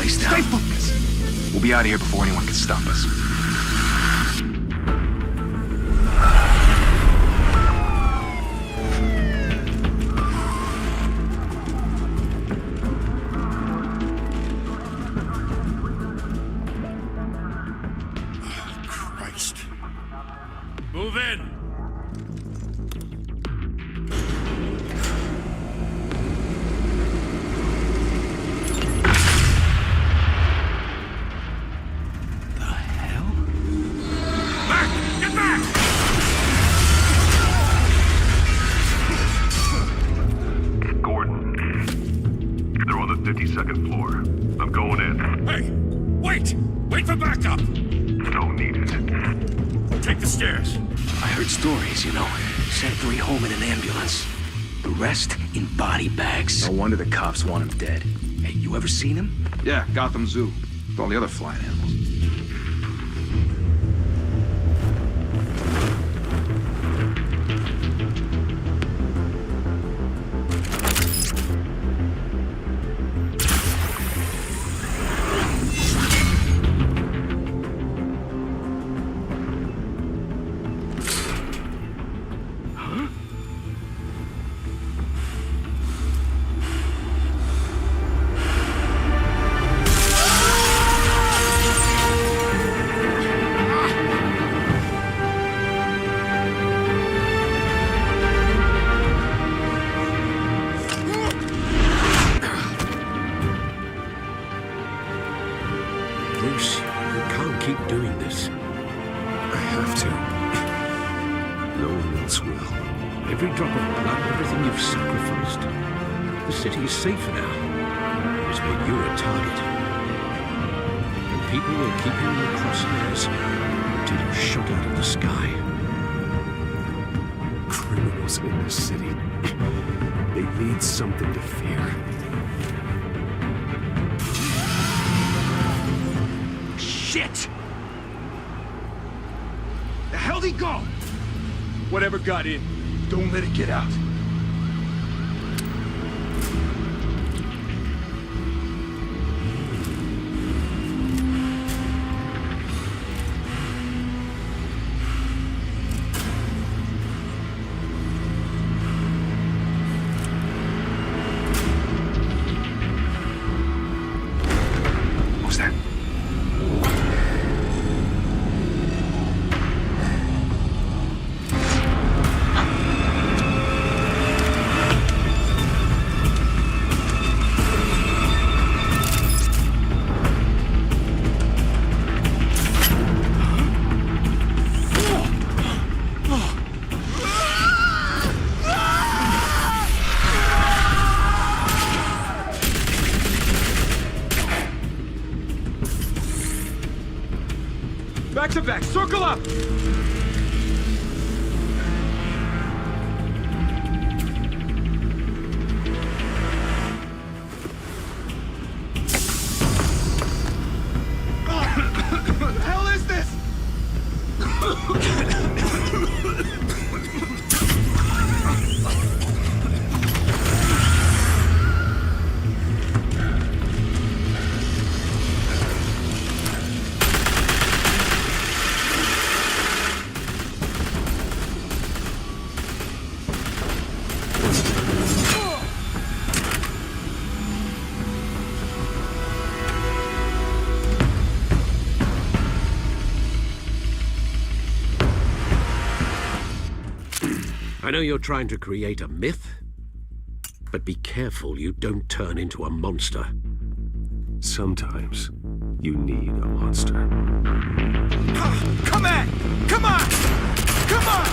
place down. Stay focused. We'll be out of here before anyone can stop us. Christ. Move in! Stories, you know. Sent 3 home in an ambulance. The rest in body bags. No wonder the cops want him dead. Hey, you ever seen him? Yeah, Gotham Zoo. With all the other flying animals. Bruce, you can't keep doing this. I have to. No one else will. Every drop of blood, everything you've sacrificed. The city is safer now. It's made you a target. And people will keep you in the crosshairs until you're shot out of the sky. Criminals in this city. They need something to fear. Shit! The hell'd he go? Whatever got in, don't let it get out. Who's that? Back to back, circle up! What the hell is this? I know you're trying to create a myth, but be careful you don't turn into a monster. Sometimes you need a monster. Come on! Come on! Come on!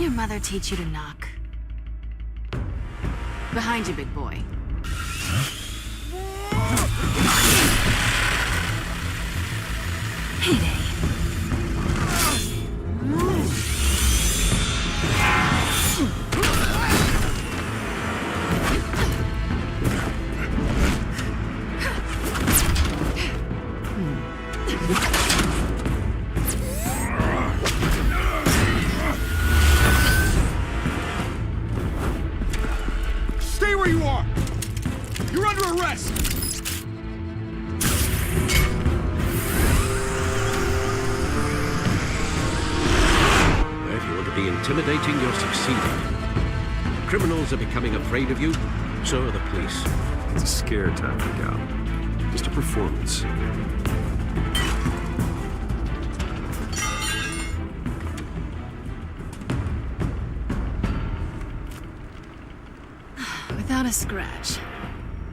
your mother teach you to knock? Behind you, big boy. Heyday. Stay where you are! You're under arrest! If you want to be intimidating, you're succeeding. Criminals are becoming afraid of you, so are the police. It's a scare tactic, Al. Just a performance. Without a scratch.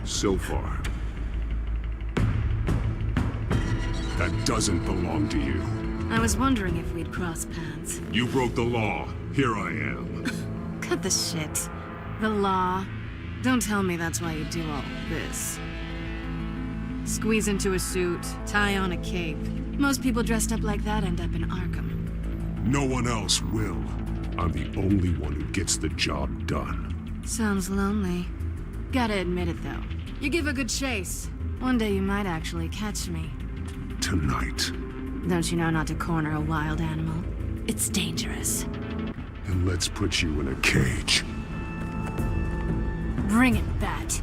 So far. That doesn't belong to you. I was wondering if we'd cross paths. You broke the law. Here I am. Cut the shit. The law. Don't tell me that's why you do all this. Squeeze into a suit, tie on a cape. Most people dressed up like that end up in Arkham. No one else will. I'm the only one who gets the job done. Sounds lonely. Gotta admit it, though. You give a good chase. One day you might actually catch me. Tonight. Don't you know not to corner a wild animal? It's dangerous. And let's put you in a cage. Bring it, Bat.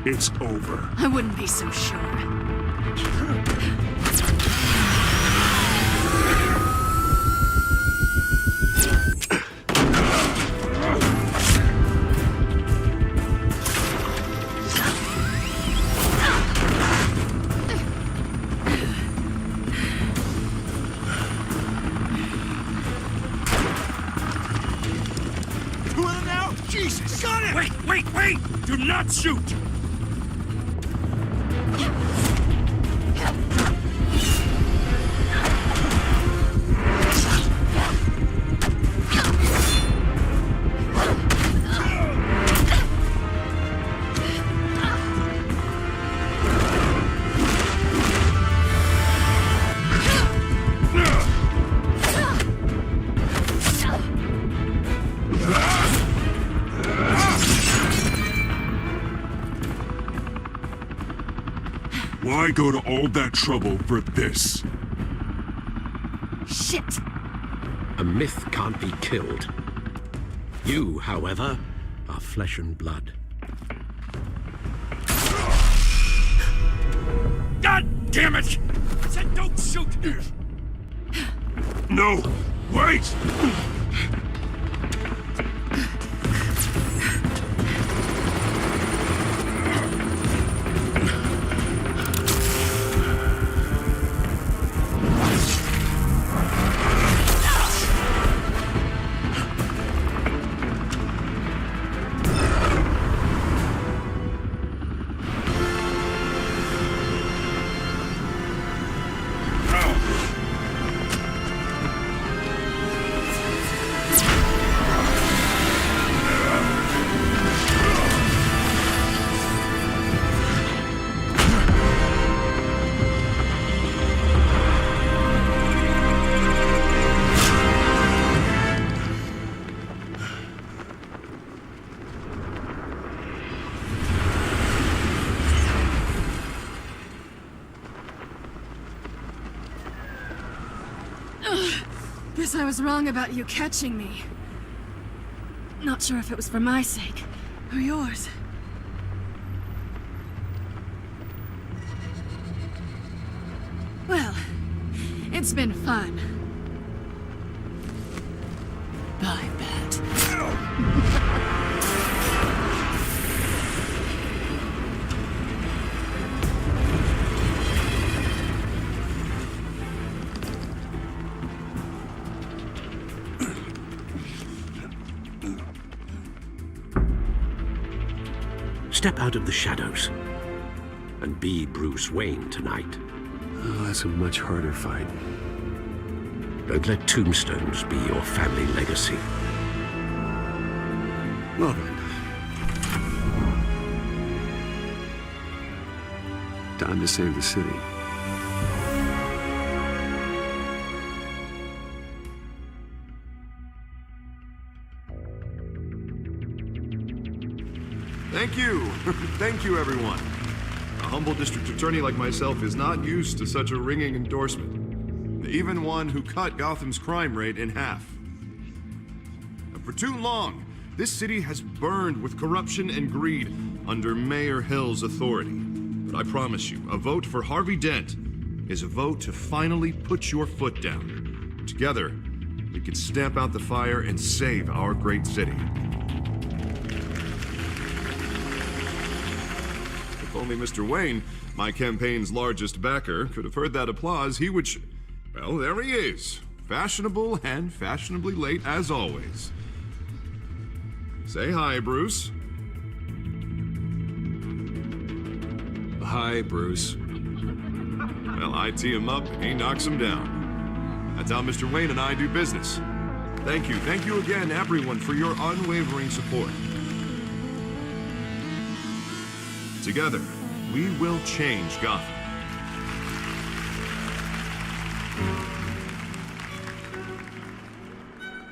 It's over. I wouldn't be so sure. Who are now? Jesus! Got it! Wait! Do not shoot! Why go to all that trouble for this? Shit! A myth can't be killed. You, however, are flesh and blood. God damn it! I said don't shoot! No! Wait! guess I was wrong about you catching me. Not sure if it was for my sake or yours. Well, it's been fun. Bye, Bat. Step out of the shadows and be Bruce Wayne tonight. Oh, that's a much harder fight. Don't let tombstones be your family legacy. Well then. Time to save the city. Thank you. Thank you, everyone. A humble district attorney like myself is not used to such a ringing endorsement. Even one who cut Gotham's crime rate in half. For too long, this city has burned with corruption and greed under Mayor Hill's authority. But I promise you, a vote for Harvey Dent is a vote to finally put your foot down. Together, we can stamp out the fire and save our great city. If only Mr. Wayne, my campaign's largest backer, could have heard that applause, he would well, there he is. Fashionable and fashionably late as always. Say hi, Bruce. Hi, Bruce. Well, I tee him up, he knocks him down. That's how Mr. Wayne and I do business. Thank you again, everyone, for your unwavering support. Together, we will change Gotham.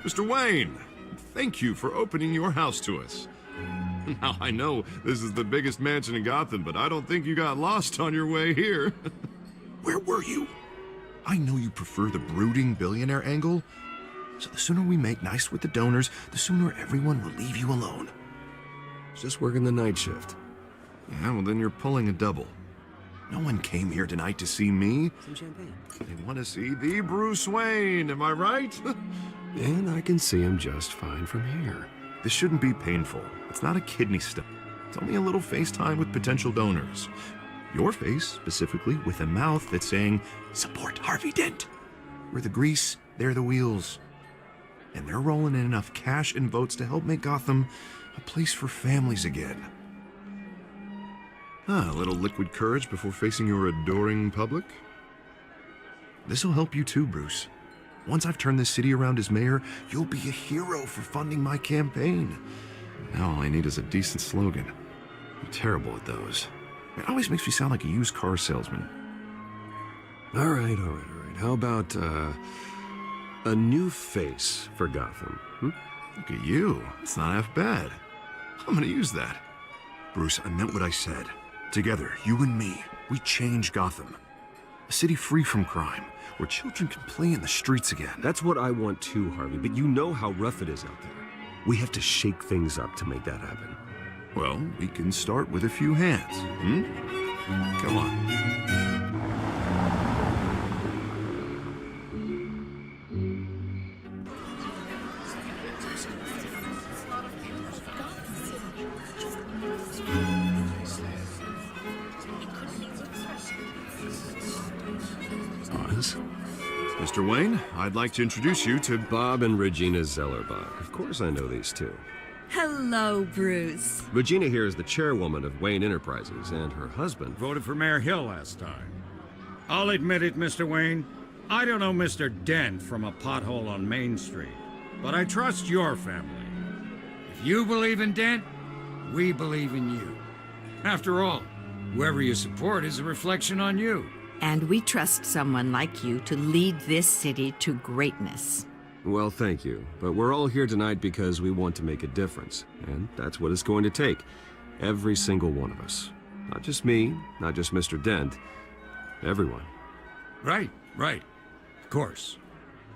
Mr. Wayne, thank you for opening your house to us. Now, I know this is the biggest mansion in Gotham, but I don't think you got lost on your way here. Where were you? I know you prefer the brooding billionaire angle, so the sooner we make nice with the donors, the sooner everyone will leave you alone. Just working the night shift. Yeah, well, then you're pulling a double. No one came here tonight to see me. Some champagne. They want to see the Bruce Wayne, am I right? And I can see him just fine from here. This shouldn't be painful. It's not a kidney stone. It's only a little FaceTime with potential donors. Your face, specifically, with a mouth that's saying, support Harvey Dent. We're the grease, they're the wheels. And they're rolling in enough cash and votes to help make Gotham a place for families again. A little liquid courage before facing your adoring public. This'll help you too, Bruce. Once I've turned this city around as mayor, you'll be a hero for funding my campaign. Now all I need is a decent slogan. I'm terrible at those. It always makes me sound like a used car salesman. All right. How about, a new face for Gotham? Look at you. It's not half bad. I'm gonna use that. Bruce, I meant what I said. Together, you and me, we change Gotham. A city free from crime, where children can play in the streets again. That's what I want too, Harvey, but you know how rough it is out there. We have to shake things up to make that happen. Well, we can start with a few hands, Come on. Mr. Wayne, I'd like to introduce you to Bob and Regina Zellerbach. Of course I know these two. Hello, Bruce. Regina here is the chairwoman of Wayne Enterprises, and her husband... Voted for Mayor Hill last time. I'll admit it, Mr. Wayne. I don't know Mr. Dent from a pothole on Main Street, but I trust your family. If you believe in Dent, we believe in you. After all, whoever you support is a reflection on you. And we trust someone like you to lead this city to greatness. Well, thank you. But we're all here tonight because we want to make a difference. And that's what it's going to take. Every single one of us. Not just me, not just Mr. Dent. Everyone. Right. Of course.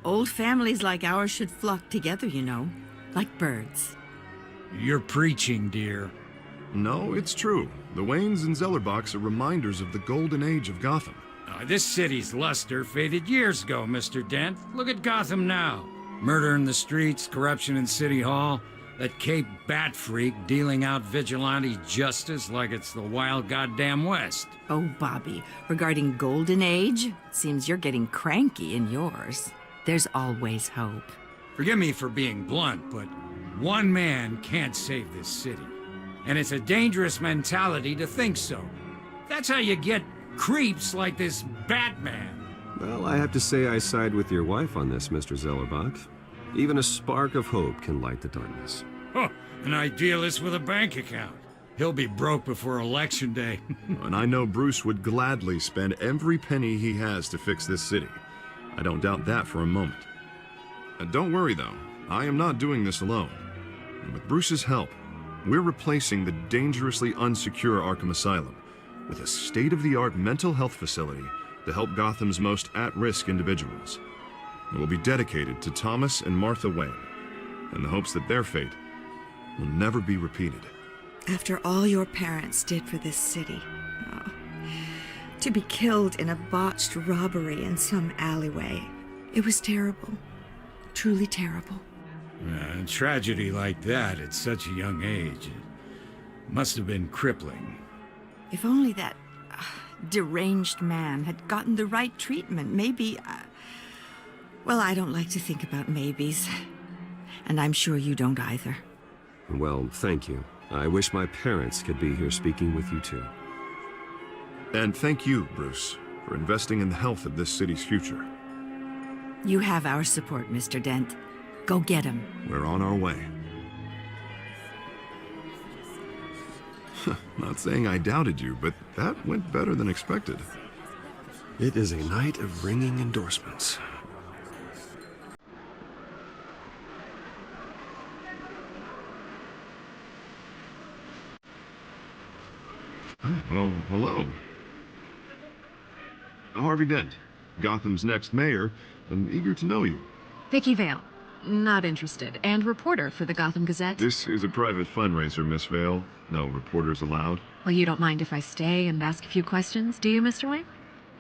Old families like ours should flock together, you know, like birds. You're preaching, dear. No, it's true. The Waynes and Zellerbachs are reminders of the golden age of Gotham. This city's luster faded years ago, Mr. Dent. Look at Gotham now. Murder in the streets, corruption in City Hall, that Cape Bat freak dealing out vigilante justice like it's the wild goddamn West. Oh, Bobby, regarding Golden Age, it seems you're getting cranky in yours. There's always hope. Forgive me for being blunt, but one man can't save this city. And it's a dangerous mentality to think so. That's how you get creeps like this Batman. Well, I have to say I side with your wife on this, Mr. Zellerbach. Even a spark of hope can light the darkness. Huh, an idealist with a bank account. He'll be broke before Election Day. And I know Bruce would gladly spend every penny he has to fix this city. I don't doubt that for a moment. And don't worry, though. I am not doing this alone. And with Bruce's help, we're replacing the dangerously unsecure Arkham Asylum with a state-of-the-art mental health facility to help Gotham's most at-risk individuals. It will be dedicated to Thomas and Martha Wayne, in the hopes that their fate will never be repeated. After all your parents did for this city, oh, to be killed in a botched robbery in some alleyway, it was terrible. Truly terrible. A tragedy like that at such a young age, it must have been crippling. If only that deranged man had gotten the right treatment, maybe... well, I don't like to think about maybes. And I'm sure you don't either. Well, thank you. I wish my parents could be here speaking with you too. And thank you, Bruce, for investing in the health of this city's future. You have our support, Mr. Dent. Go get him. We're on our way. Not saying I doubted you, but that went better than expected. It is a night of ringing endorsements. Well, hello. Harvey Dent, Gotham's next mayor. I'm eager to know you. Vicky Vale. Not interested. And reporter for the Gotham Gazette. This is a private fundraiser, Miss Vale. No reporters allowed. Well, you don't mind if I stay and ask a few questions, do you, Mr. Wayne?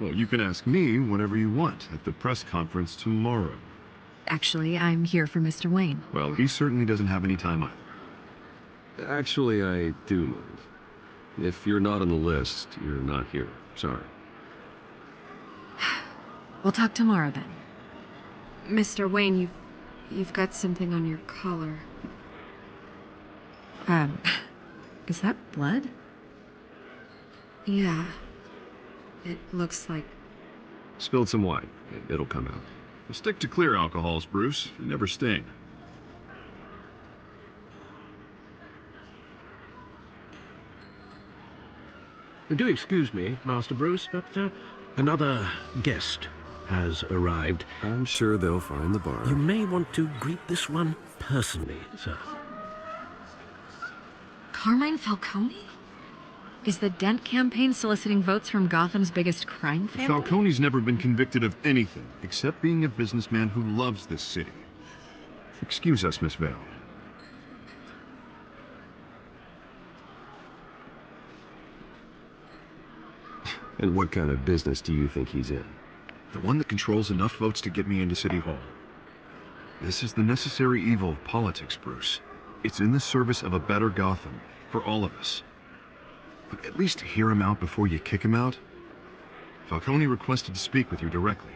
Well, you can ask me whatever you want at the press conference tomorrow. Actually, I'm here for Mr. Wayne. Well, he certainly doesn't have any time either. Actually, I do mind. If you're not on the list, you're not here. Sorry. We'll talk tomorrow then. Mr. Wayne, you've got something on your collar. Is that blood? Yeah. It looks like... Spilled some wine. It'll come out. Stick to clear alcohols, Bruce. They never sting. Do excuse me, Master Bruce, but another guest has arrived. I'm sure they'll find the bar. You may want to greet this one personally, sir. Carmine Falcone? Is the Dent campaign soliciting votes from Gotham's biggest crime family? Falcone's never been convicted of anything except being a businessman who loves this city. Excuse us, Miss Vale. And what kind of business do you think he's in? The one that controls enough votes to get me into City Hall. This is the necessary evil of politics, Bruce. It's in the service of a better Gotham, for all of us. But at least hear him out before you kick him out. Falcone requested to speak with you directly.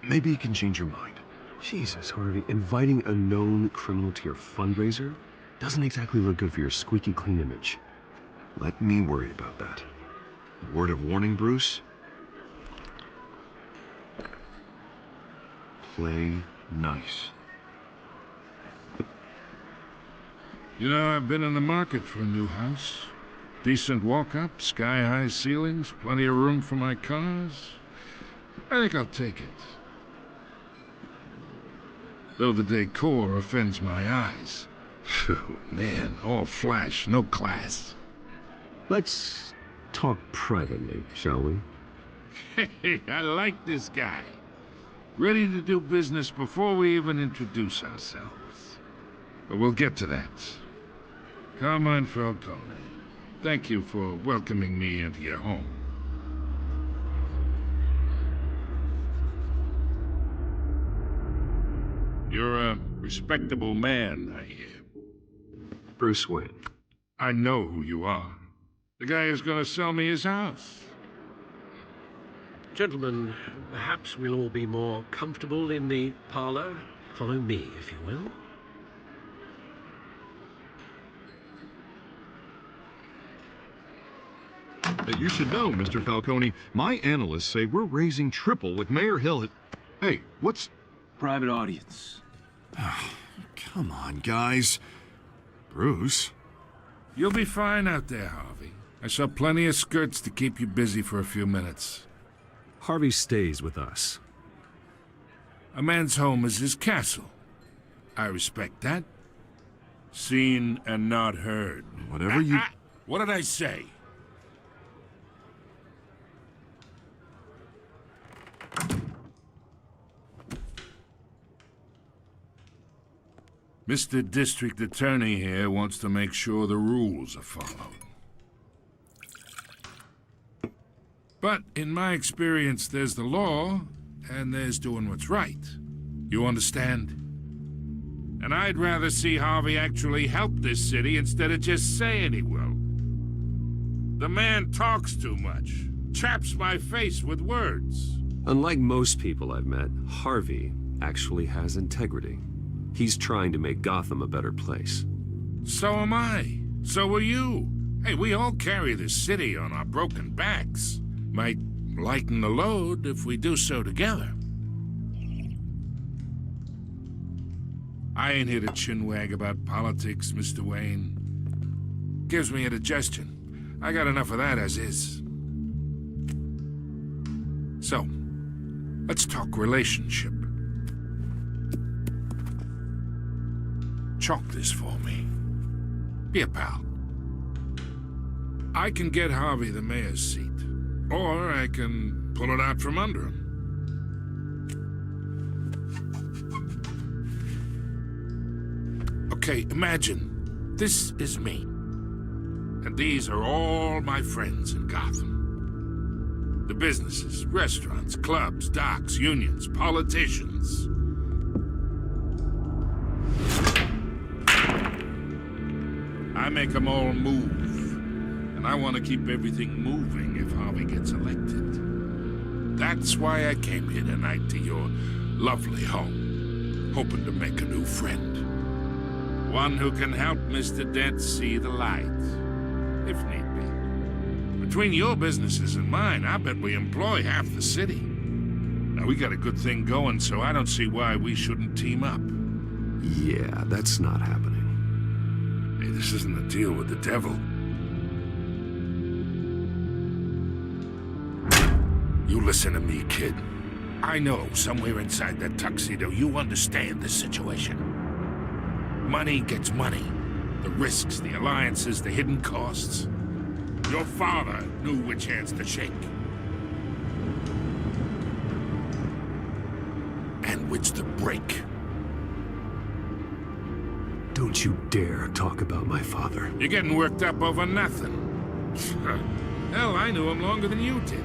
Maybe he can change your mind. Jesus, Harvey, inviting a known criminal to your fundraiser doesn't exactly look good for your squeaky clean image. Let me worry about that. A word of warning, Bruce. Play nice. You know, I've been in the market for a new house. Decent walk-up, sky-high ceilings, plenty of room for my cars. I think I'll take it. Though the decor offends my eyes. Phew, man, all flash, no class. Let's talk privately, shall we? Hey, I like this guy. Ready to do business before we even introduce ourselves. But we'll get to that. Carmine Falcone, thank you for welcoming me into your home. You're a respectable man, I hear. Bruce Wayne. I know who you are. The guy who's gonna sell me his house. Gentlemen, perhaps we'll all be more comfortable in the parlor. Follow me, if you will. You should know, Mr. Falcone, my analysts say we're raising triple with Mayor Hill at... Hey, what's... Private audience. Come on, guys. Bruce? You'll be fine out there, Harvey. I saw plenty of skirts to keep you busy for a few minutes. Harvey stays with us. A man's home is his castle. I respect that. Seen and not heard. Whatever you... What did I say? Mr. District Attorney here wants to make sure the rules are followed. But in my experience, there's the law, and there's doing what's right. You understand? And I'd rather see Harvey actually help this city instead of just saying he will. The man talks too much, chaps my face with words. Unlike most people I've met, Harvey actually has integrity. He's trying to make Gotham a better place. So am I. So are you. Hey, we all carry this city on our broken backs. Might lighten the load if we do so together. I ain't here to chinwag about politics, Mr. Wayne. Gives me indigestion. I got enough of that as is. So, let's talk relationship. Chalk this for me. Be a pal. I can get Harvey the mayor's seat, or I can pull it out from under him. Okay, imagine this is me, and these are all my friends in Gotham. The businesses, restaurants, clubs, docks, unions, politicians. I make them all move, and I want to keep everything moving if Harvey gets elected. That's why I came here tonight to your lovely home, hoping to make a new friend. One who can help Mr. Dent see the light, if need be. Between your businesses and mine, I bet we employ half the city. Now, we got a good thing going, so I don't see why we shouldn't team up. Yeah, that's not happening. Hey, this isn't a deal with the devil. You listen to me, kid. I know somewhere inside that tuxedo you understand the situation. Money gets money. The risks, the alliances, the hidden costs. Your father knew which hands to shake. And which to break. Don't you dare talk about my father. You're getting worked up over nothing. Hell, I knew him longer than you did.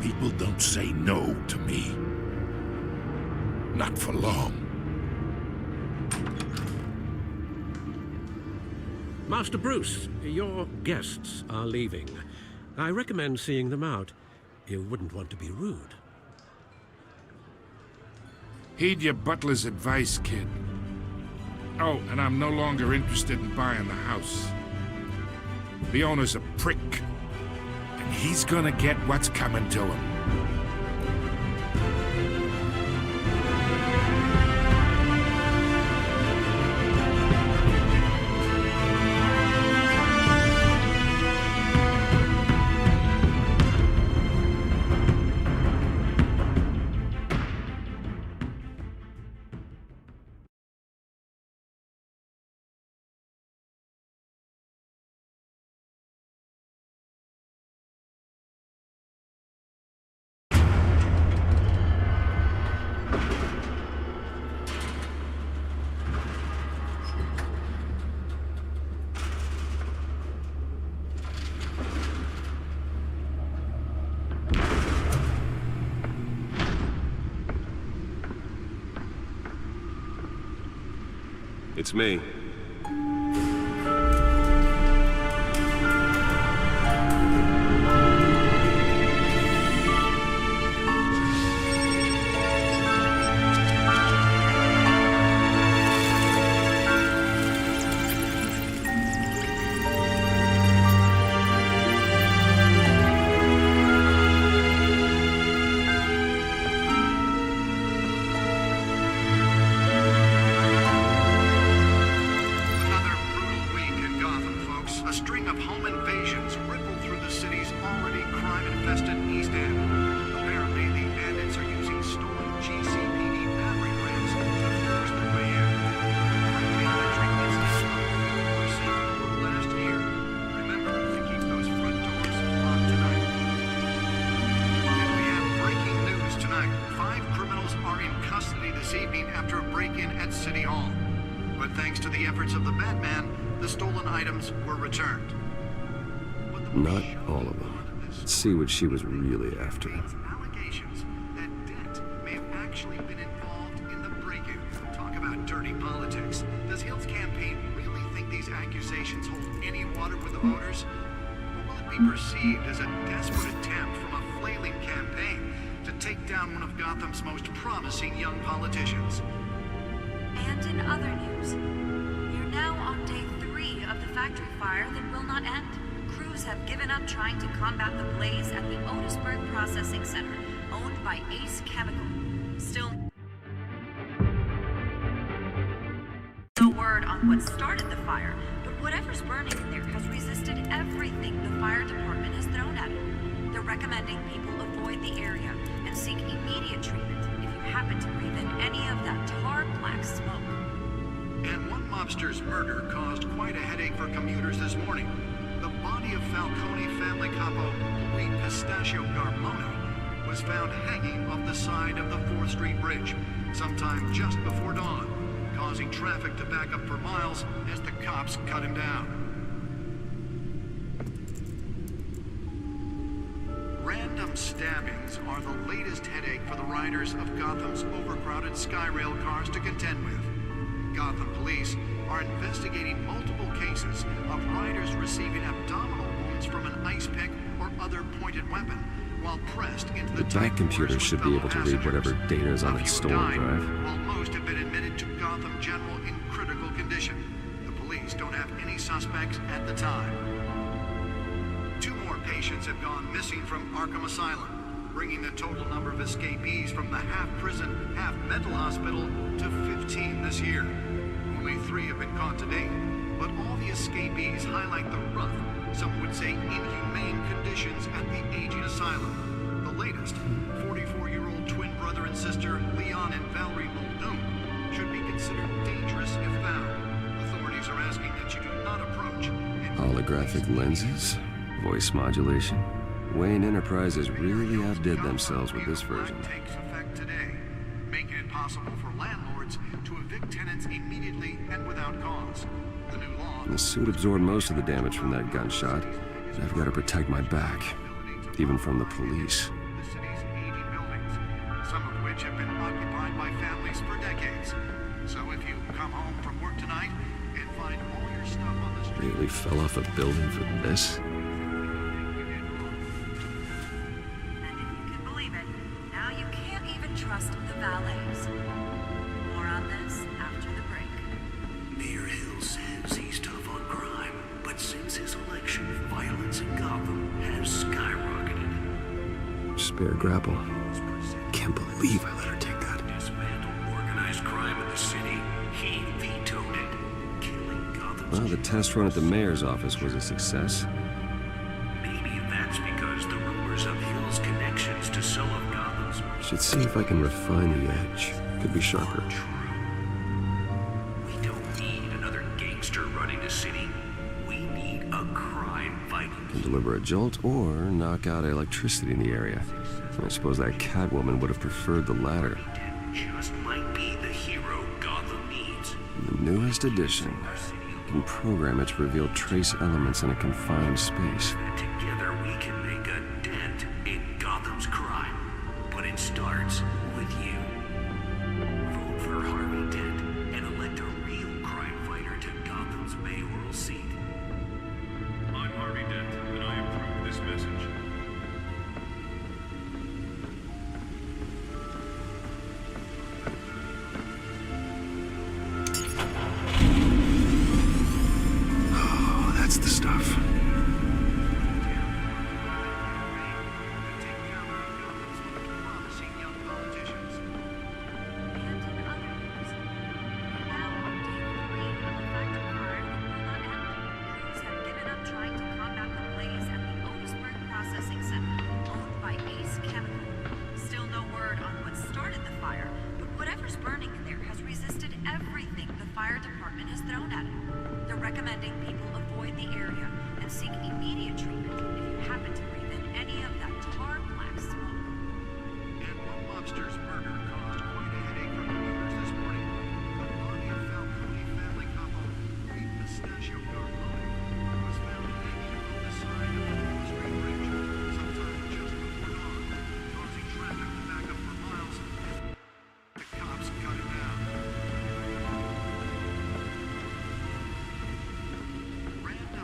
People don't say no to me. Not for long. Master Bruce, your guests are leaving. I recommend seeing them out. You wouldn't want to be rude. Heed your butler's advice, kid. Oh, and I'm no longer interested in buying the house. The owner's a prick. And he's gonna get what's coming to him. It's me. Another brutal week in Gotham, folks. A string of home invasions rippled through the city's already crime-infested East End. Apparently, the bandits are using stolen GCPD battering rams to force their way in. Frankly, the trick is we're seeing more last year. Remember to keep those front doors locked tonight. And we have breaking news tonight. 5 criminals are in custody this evening after a break-in at City Hall. But thanks to the efforts of the Batman, the stolen items were returned. But the Not police all of them. Let's see what she was really after. allegations that Dent may have actually been involved in the break-in. Talk about dirty politics. Does Hill's campaign really think these accusations hold any water with the voters? Or will it be perceived as a desperate attempt from a flailing campaign to take down one of Gotham's most promising young politicians? And in other news, we're now on day 3 of the factory fire that will not end. Crews have given up trying to combat the blaze at the Otisburg Processing Center, owned by Ace Chemical. Still no word on what started the fire, but whatever's burning in there has resisted everything the fire department has thrown at it. They're recommending people avoid the area and seek immediate treatment if you happen to breathe in any of that tar black smoke. And one mobster's murder caused quite a headache for commuters this morning. The body of Falcone family capo Louis Pistachio Garmone was found hanging off the side of the 4th Street Bridge sometime just before dawn, causing traffic to back up for miles as the cops cut him down. Random stabbings are the latest headache for the riders of Gotham's overcrowded Skyrail cars to contend with. Gotham police are investigating multiple cases of riders receiving abdominal wounds from an ice pick or other pointed weapon while pressed into The the tight back computer quarters with should be able to read fellow whatever passengers. data is on A that few stolen died, drive. while most have been admitted to Gotham General in critical condition. The police don't have any suspects at the time. 2 more patients have gone missing from Arkham Asylum, bringing the total number of escapees from the half-prison, half-mental hospital to 15 this year. Only 3 have been caught to date, but all the escapees highlight the rough, some would say inhumane conditions at the aging asylum. The latest, 44-year-old twin brother and sister Leon and Valerie Muldoon, should be considered dangerous if found. Authorities are asking that you do not approach. Holographic lenses? Voice modulation? Wayne Enterprises really outdid themselves with this version. Takes effect today, making it possible for landlords to evict tenants immediately and without cause. The new law. The suit absorbed most of the damage from that gunshot, and I've got to protect my back, even from the police. The city's aging buildings, some of which have been occupied by families for decades. So if you come home from work tonight and find all your stuff on the street. Really fell off a building for this? Now you can't even trust the valets. More on this after the break. Mayor Hill says he's tough on crime, but since his election, violence in Gotham has skyrocketed. Spare grapple. Can't believe I let her take that. Dismantled organized crime in the city. He vetoed it, killing Gotham's. Well, the test run at the mayor's office was a success. Maybe that's because the rumors of Hill's connections to some of Gotham's. Should see if I can refine the edge. Could be sharper. We don't need another gangster running the city. We need a crime-fighting. Can deliver a jolt or knock out electricity in the area. I suppose that Catwoman would have preferred the latter. Just might be the hero Gotham needs. The newest edition. Can program it to reveal trace elements in a confined space. Together we can make a dent in Gotham's crime. But it starts with you. Vote for Harvey Dent and elect a real crime final seat. I'm Harvey Dent, and I approve this message. Oh, that's the stuff.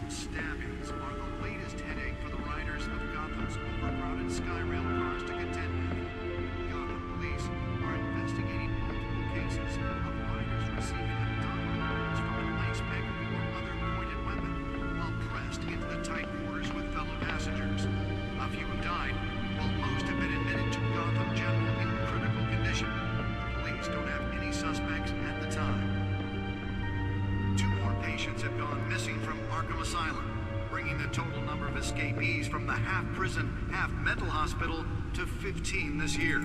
Stabbings are the latest headache for the riders of Gotham's overcrowded Skyrail cars to contend with. Gotham police are investigating multiple cases of riders receiving abdominal wounds from an ice pick or other pointed weapon while pressed into the tight quarters with fellow passengers. A few have died, while most have been admitted to Gotham General in critical condition. The police don't have any suspects at the time. 2 more patients have gone missing from Arkham Asylum, bringing the total number of escapees from the half-prison, half-mental hospital to 15 this year.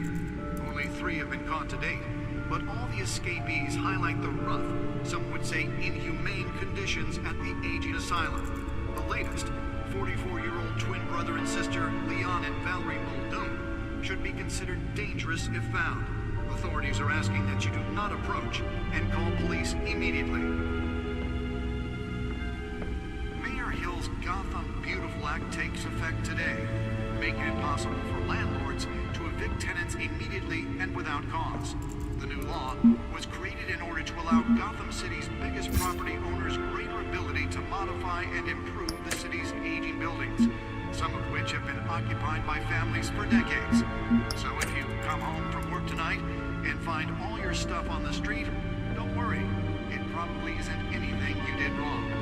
Only 3 have been caught to date, but all the escapees highlight the rough, some would say inhumane conditions at the aging asylum. The latest, 44-year-old twin brother and sister Leon and Valerie Muldoon, should be considered dangerous if found. Authorities are asking that you do not approach and call police immediately. Hill's Gotham Beautiful Act takes effect today, making it possible for landlords to evict tenants immediately and without cause. The new law was created in order to allow Gotham City's biggest property owners greater ability to modify and improve the city's aging buildings, some of which have been occupied by families for decades. So if you come home from work tonight and find all your stuff on the street, don't worry. It probably isn't anything you did wrong.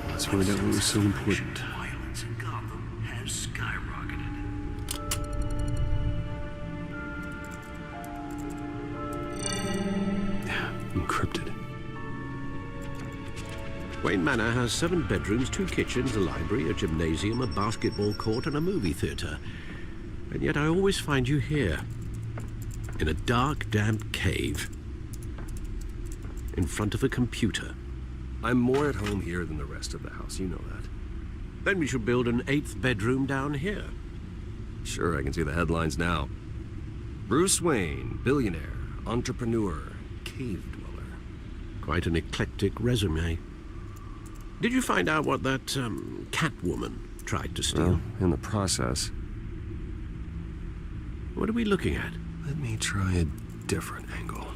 Let's find out what was so important. Violence in Gotham has skyrocketed. Encrypted. Wayne Manor has 7 bedrooms, 2 kitchens, a library, a gymnasium, a basketball court, and a movie theatre. And yet I always find you here, in a dark, damp cave, in front of a computer. I'm more at home here than the rest of the house, you know that. Then we should build an 8th bedroom down here. Sure, I can see the headlines now. Bruce Wayne, billionaire, entrepreneur, cave dweller. Quite an eclectic resume. Did you find out what that, Catwoman tried to steal? Well, in the process. What are we looking at? Let me try a different angle.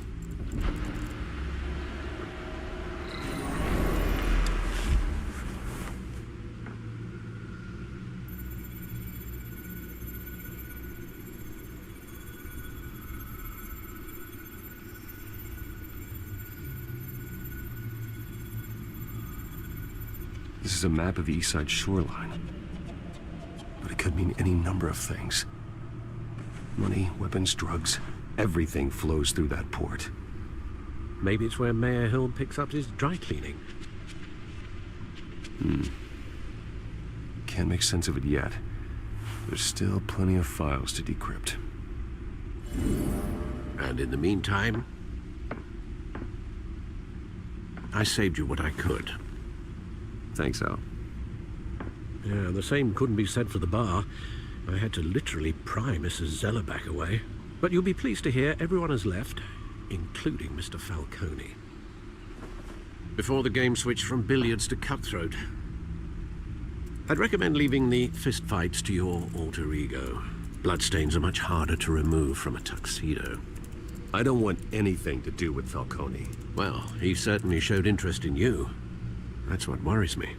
This is a map of the East Side shoreline. But it could mean any number of things. Money, weapons, drugs, everything flows through that port. Maybe it's where Mayor Hill picks up his dry cleaning. Can't make sense of it yet. There's still plenty of files to decrypt. And in the meantime, I saved you what I could. Thanks, Al. Yeah, the same couldn't be said for the bar. I had to literally pry Mrs. Zeller back away. But you'll be pleased to hear everyone has left, including Mr. Falcone. Before the game switched from billiards to cutthroat. I'd recommend leaving the fistfights to your alter ego. Bloodstains are much harder to remove from a tuxedo. I don't want anything to do with Falcone. Well, he certainly showed interest in you. That's what worries me.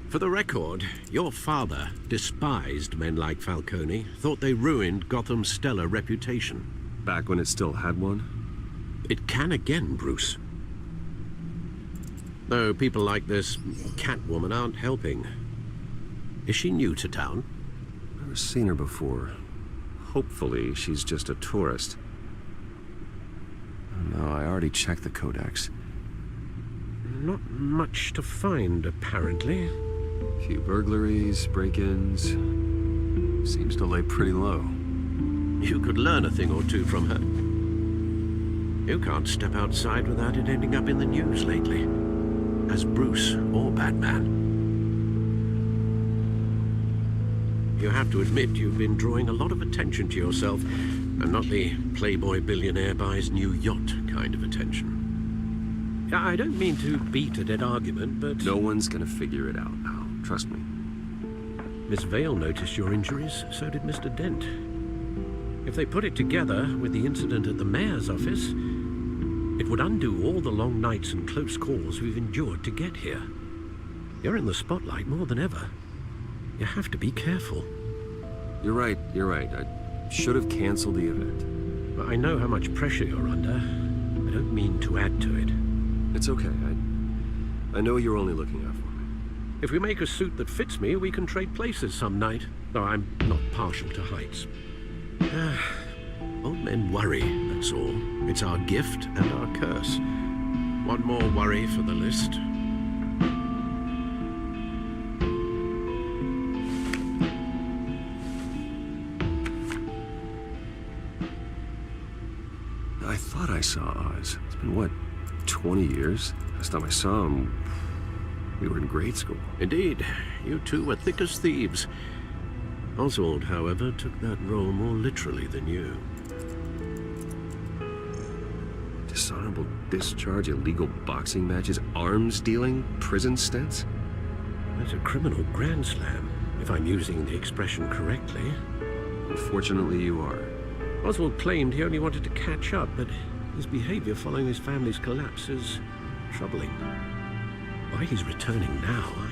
For the record, your father despised men like Falcone, thought they ruined Gotham's stellar reputation. Back when it still had one? It can again, Bruce. Though people like this Catwoman aren't helping. Is she new to town? Never seen her before. Hopefully, she's just a tourist. Oh, no, I already checked the codex. Not much to find, apparently. A few burglaries, break-ins. Seems to lay pretty low. You could learn a thing or two from her. You can't step outside without it ending up in the news lately. As Bruce or Batman. You have to admit you've been drawing a lot of attention to yourself, and not the playboy billionaire buys new yacht kind of attention. I don't mean to beat a dead argument, but... No one's gonna figure it out, Al. Trust me. Miss Vale noticed your injuries, so did Mr. Dent. If they put it together with the incident at the mayor's office, it would undo all the long nights and close calls we've endured to get here. You're in the spotlight more than ever. You have to be careful. You're right. I should have canceled the event. But I know how much pressure you're under. I don't mean to add to it. It's okay. I know you're only looking out for me. If we make a suit that fits me, we can trade places some night. Though I'm not partial to heights. Old men worry, that's all. It's our gift and our curse. One more worry for the list. I thought I saw Oz. It's been, what, 20 years? Last time I saw him, we were in grade school. Indeed. You two were thick as thieves. Oswald, however, took that role more literally than you. Dishonorable discharge, illegal boxing matches, arms dealing, prison stints? That's a criminal grand slam, if I'm using the expression correctly. Unfortunately, you are. Oswald claimed he only wanted to catch up, but his behavior following his family's collapse is troubling. Why he's returning now, I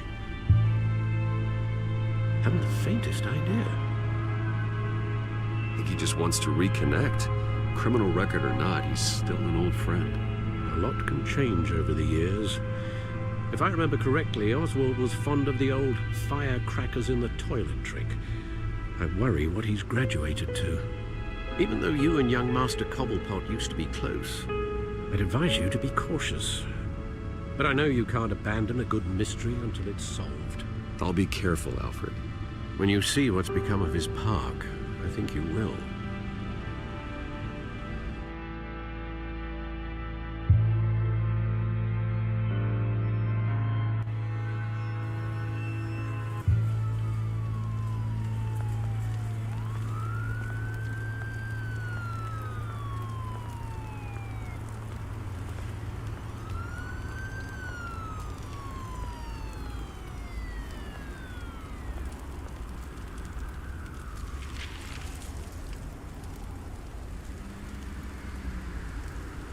haven't the faintest idea. I think he just wants to reconnect. Criminal record or not, he's still an old friend. A lot can change over the years. If I remember correctly, Oswald was fond of the old firecrackers in the toilet trick. I worry what he's graduated to. Even though you and young Master Cobblepot used to be close, I'd advise you to be cautious. But I know you can't abandon a good mystery until it's solved. I'll be careful, Alfred. When you see what's become of his park, I think you will.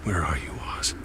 Where are you, Oz?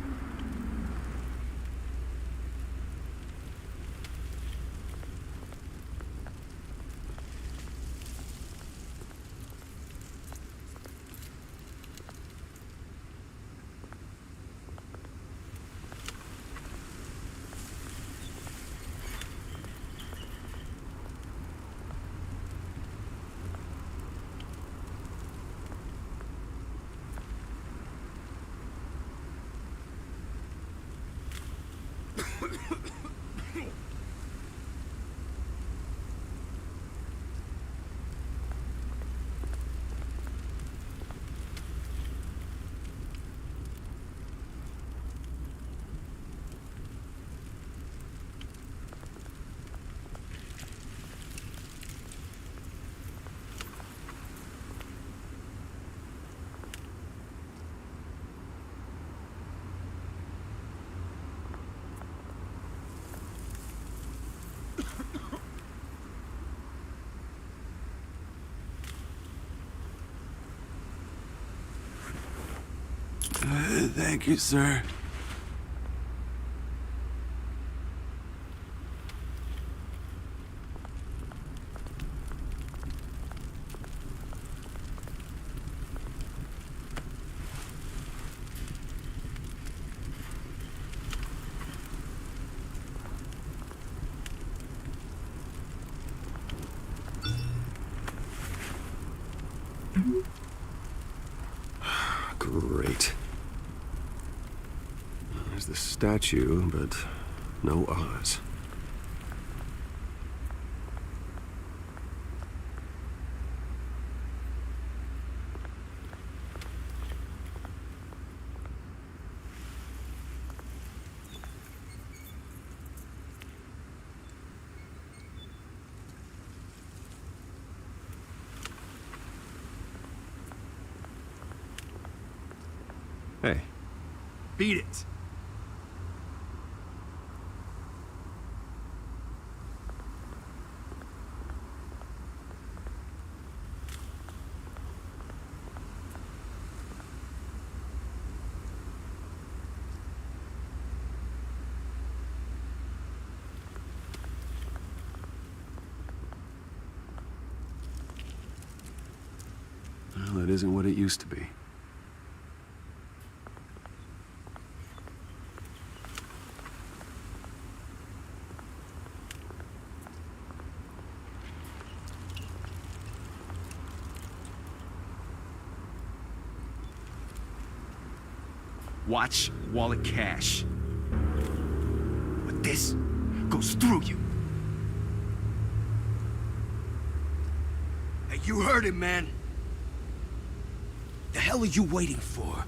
Thank you, sir. Great. There's the statue, but no Oz. Hey. Beat it. Well, it isn't what it used to be. Watch wallet cash. But this goes through you. Hey, you heard him, man. The hell are you waiting for?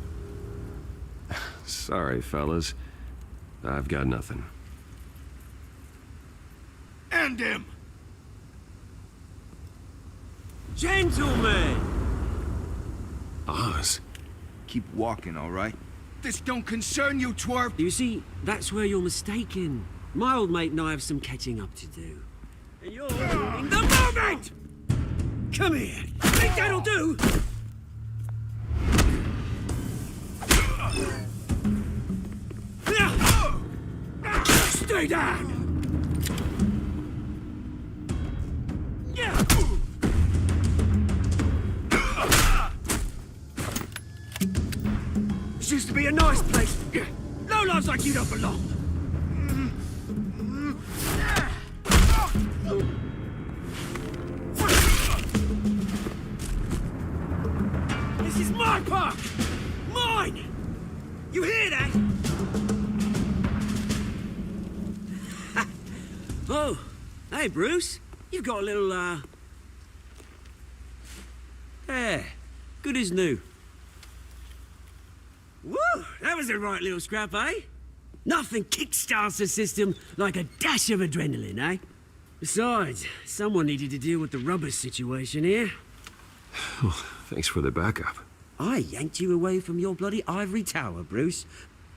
Sorry, fellas. I've got nothing. End him! Gentlemen! Oz? Keep walking, all right? This don't concern you, twerp! You see, that's where you're mistaken. My old mate and I have some catching up to do. And you're ruining the moment! Come here! Think that'll do? Stay down! This used to be a nice place. Lowlifes like you don't belong. This is my park! Mine! You hear that? Oh, hey, Bruce. You've got a little, hair. Good as new. Woo! That was a right little scrap, eh? Nothing kickstarts the system like a dash of adrenaline, eh? Besides, someone needed to deal with the rubber situation here. Thanks for the backup. I yanked you away from your bloody ivory tower, Bruce.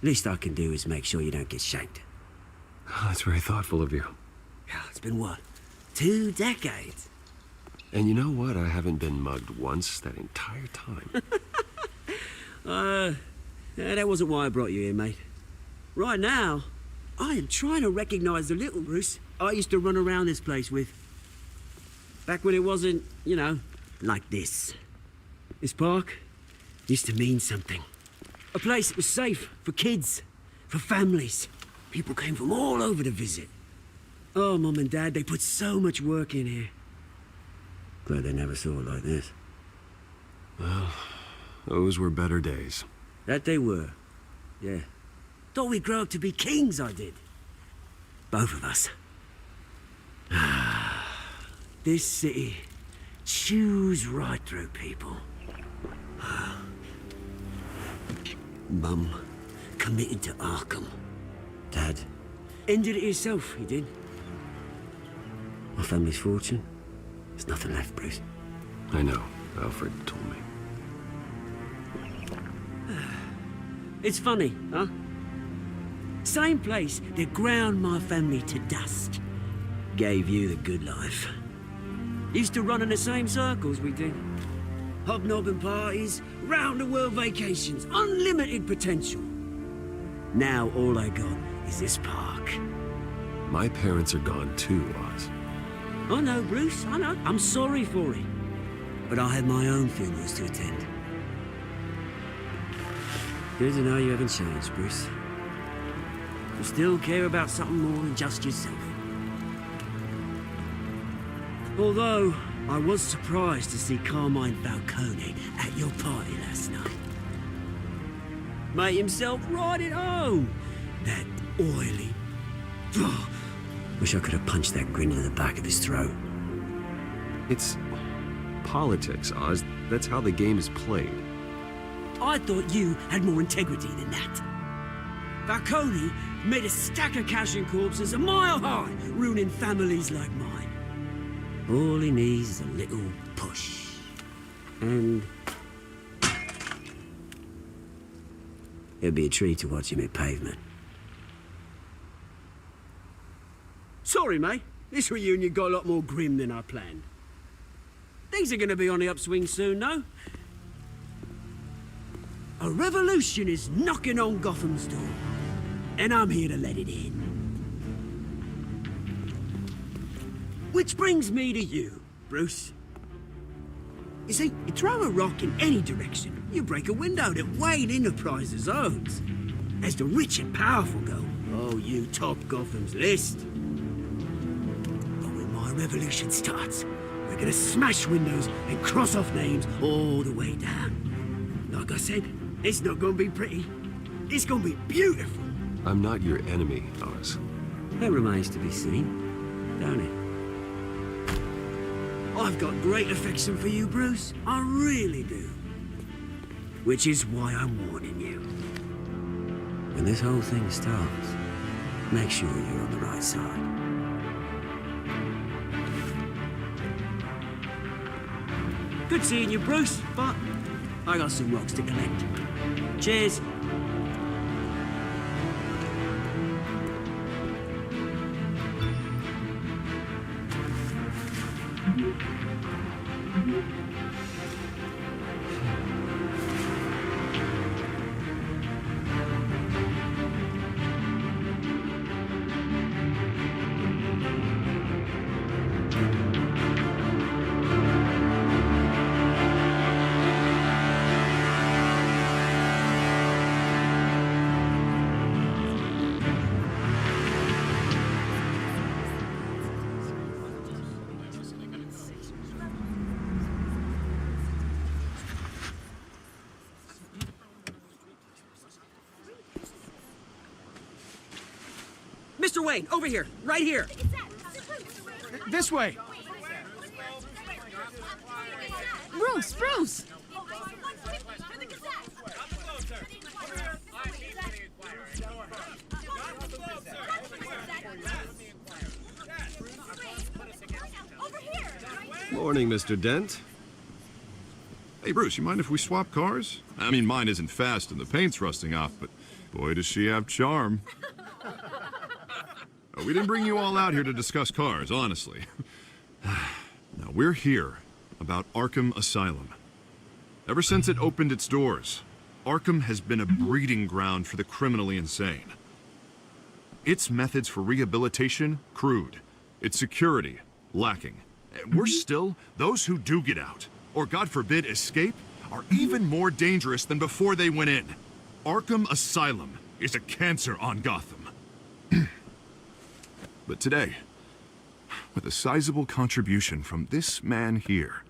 Least I can do is make sure you don't get shanked. Oh, that's very thoughtful of you. Yeah, it's been what? 2 decades? And you know what? I haven't been mugged once that entire time. That wasn't why I brought you here, mate. Right now, I am trying to recognize the little Bruce I used to run around this place with. Back when it wasn't, you know, like this. This park used to mean something. A place that was safe for kids, for families. People came from all over to visit. Oh, Mum and Dad, they put so much work in here. Glad they never saw it like this. Well, those were better days. That they were. Yeah. Thought we'd grow up to be kings, I did. Both of us. This city chews right through people. Mum committed to Arkham. Dad ended it himself, he did. My family's fortune, there's nothing left, Bruce. I know. Alfred told me. It's funny, huh? Same place that ground my family to dust gave you the good life. Used to run in the same circles we did. hobnobbing parties, round-the-world vacations, unlimited potential. Now all I got is this park. My parents are gone too, Oz. I know, Bruce, I know. I'm sorry for it. But I have my own funerals to attend. Good to know you haven't changed, Bruce. You still care about something more than just yourself. Although, I was surprised to see Carmine Falcone at your party last night. Made himself right at home. That oily... Oh, wish I could have punched that grin in the back of his throat. It's politics, Oz. That's how the game is played. I thought you had more integrity than that. Falcone made a stack of cash and corpses a mile high, ruining families like mine. All he needs is a little push. And... it'll be a treat to watch him hit pavement. Sorry, mate. This reunion got a lot more grim than I planned. Things are gonna be on the upswing soon, though. A revolution is knocking on Gotham's door, and I'm here to let it in. Which brings me to you, Bruce. You see, you throw a rock in any direction, you break a window that Wayne Enterprises owns. As the rich and powerful go, oh, you top Gotham's list. But when my revolution starts, we're gonna smash windows and cross off names all the way down. Like I said, it's not gonna be pretty. It's gonna be beautiful. I'm not your enemy, Oz. That remains to be seen, don't it? I've got great affection for you, Bruce. I really do. Which is why I'm warning you. When this whole thing starts, make sure you're on the right side. Good seeing you, Bruce, but I got some rocks to collect. Cheers. Mr. Wayne, over here, right here. This way. Bruce! Morning, Mr. Dent. Hey, Bruce, you mind if we swap cars? I mean, mine isn't fast and the paint's rusting off, but boy, does she have charm. We didn't bring you all out here to discuss cars, honestly. Now, we're here about Arkham Asylum. Ever since it opened its doors, Arkham has been a breeding ground for the criminally insane. Its methods for rehabilitation, crude. Its security, lacking. And worse still, those who do get out, or God forbid, escape, are even more dangerous than before they went in. Arkham Asylum is a cancer on Gotham. But today, with a sizable contribution from this man here,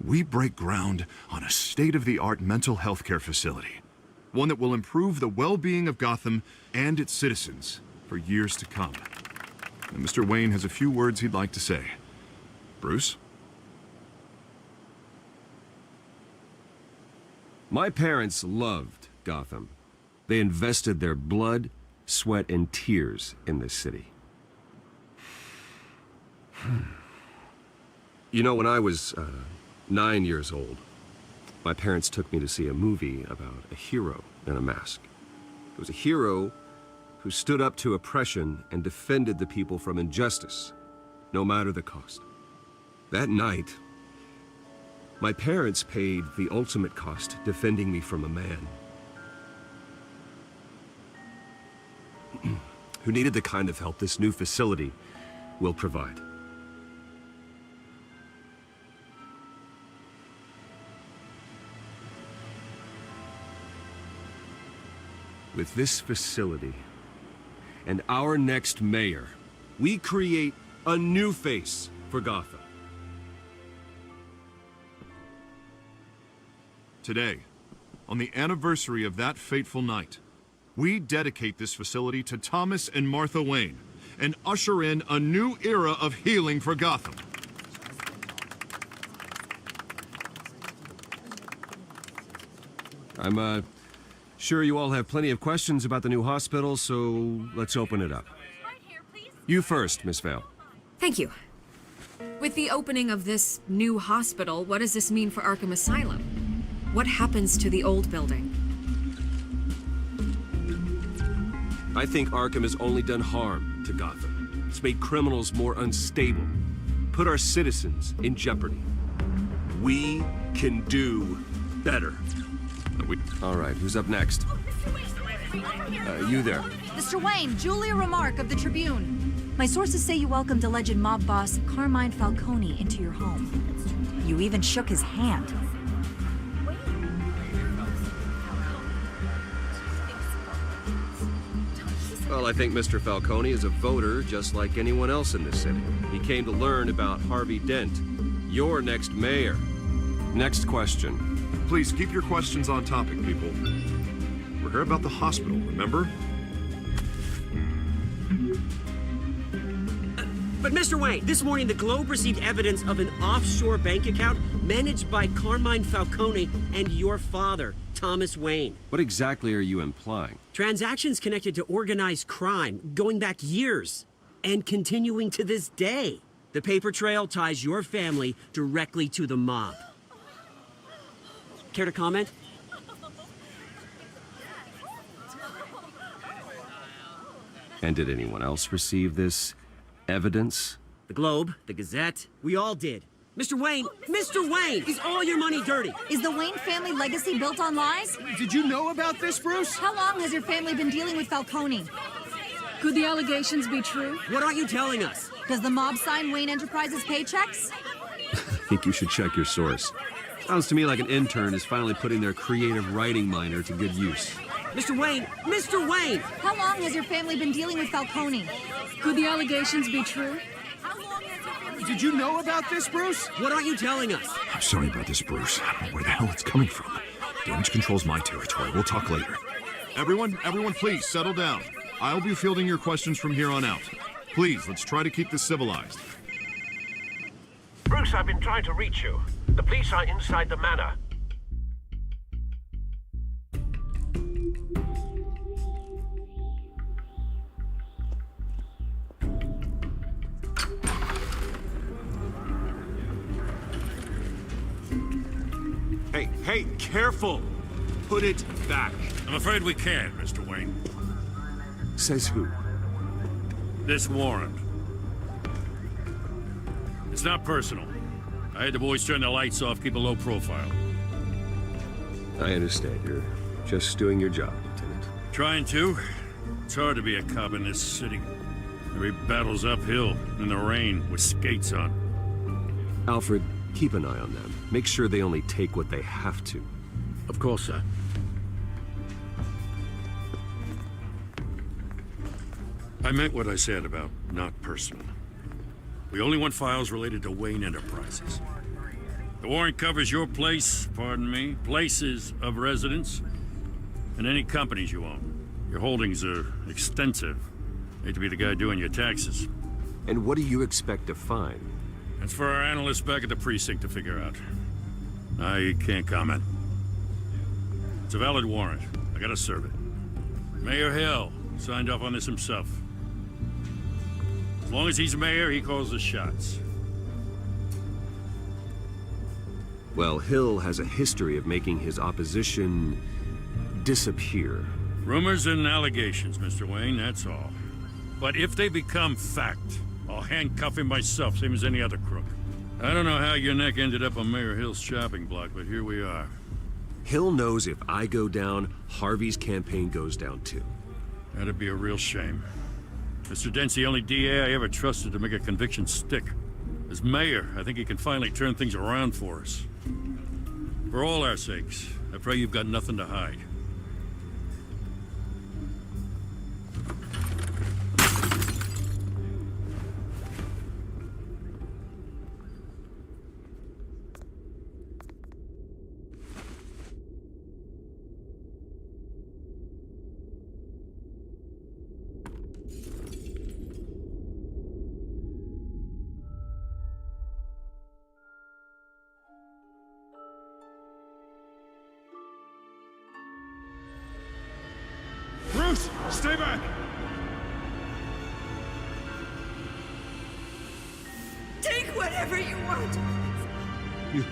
we break ground on a state-of-the-art mental health care facility. One that will improve the well-being of Gotham and its citizens for years to come. And Mr. Wayne has a few words he'd like to say. Bruce? My parents loved Gotham. They invested their blood, sweat, and tears in this city. You know, when I was 9 years old, my parents took me to see a movie about a hero in a mask. It was a hero who stood up to oppression and defended the people from injustice, no matter the cost. That night, My parents paid the ultimate cost defending me from a man who needed the kind of help this new facility will provide. With this facility and our next mayor, we create a new face for Gotham. Today, on the anniversary of that fateful night, we dedicate this facility to Thomas and Martha Wayne and usher in a new era of healing for Gotham. I'm sure you all have plenty of questions about the new hospital, so let's open it up. You first, Miss Vale. Thank you. With the opening of this new hospital, what does this mean for Arkham Asylum? What happens to the old building? I think Arkham has only done harm to Gotham. It's made criminals more unstable, put our citizens in jeopardy. We can do better. All right, who's up next? You there. Mr. Wayne, Julia Remark of the Tribune. My sources say you welcomed alleged mob boss Carmine Falcone into your home. You even shook his hand. Well, I think Mr. Falcone is a voter just like anyone else in this city. He came to learn about Harvey Dent, your next mayor. Next question. Please keep your questions on topic, people. We're here about the hospital, remember? But Mr. Wayne, this morning the Globe received evidence of an offshore bank account managed by Carmine Falcone and your father, Thomas Wayne. What exactly are you implying? Transactions connected to organized crime going back years and continuing to this day. The paper trail ties your family directly to the mob. Care to comment? And did anyone else receive this evidence? The Globe, the Gazette, we all did. Mr. Wayne, is all your money dirty? Is the Wayne family legacy built on lies? Did you know about this, Bruce? How long has your family been dealing with Falcone? Could the allegations be true? What aren't you telling us? Does the mob sign Wayne Enterprises paychecks? I think you should check your source. Sounds to me like an intern is finally putting their creative writing minor to good use. Mr. Wayne! How long has your family been dealing with Falcone? Could the allegations be true? Did you know about this, Bruce? What aren't you telling us? I'm sorry about this, Bruce. I don't know where the hell it's coming from. Damage control's my territory. We'll talk later. Everyone, please settle down. I'll be fielding your questions from here on out. Please, let's try to keep this civilized. Bruce, I've been trying to reach you. The police are inside the manor. Hey, careful! Put it back. I'm afraid we can't, Mr. Wayne. Says who? This warrant. It's not personal. I had the boys turn the lights off, keep a low profile. I understand. You're just doing your job, Lieutenant. Trying to. It's hard to be a cop in this city. Every battle's uphill, in the rain, with skates on. Alfred, keep an eye on them. Make sure they only take what they have to. Of course, sir. I meant what I said about not personal. We only want files related to Wayne Enterprises. The warrant covers your place, pardon me, places of residence, and any companies you own. Your holdings are extensive. Hate to be the guy doing your taxes. And what do you expect to find? That's for our analysts back at the precinct to figure out. I can't comment. It's a valid warrant. I gotta serve it. Mayor Hill signed off on this himself. As long as he's mayor, he calls the shots. Well, Hill has a history of making his opposition disappear. Rumors and allegations, Mr. Wayne, that's all. But if they become fact, I'll handcuff him myself, same as any other crook. I don't know how your neck ended up on Mayor Hill's shopping block, but here we are. Hill knows if I go down, Harvey's campaign goes down too. That'd be a real shame. Mr. Dent's the only DA I ever trusted to make a conviction stick. As mayor, I think he can finally turn things around for us. For all our sakes, I pray you've got nothing to hide. Bruce, stay back! Take whatever you want. You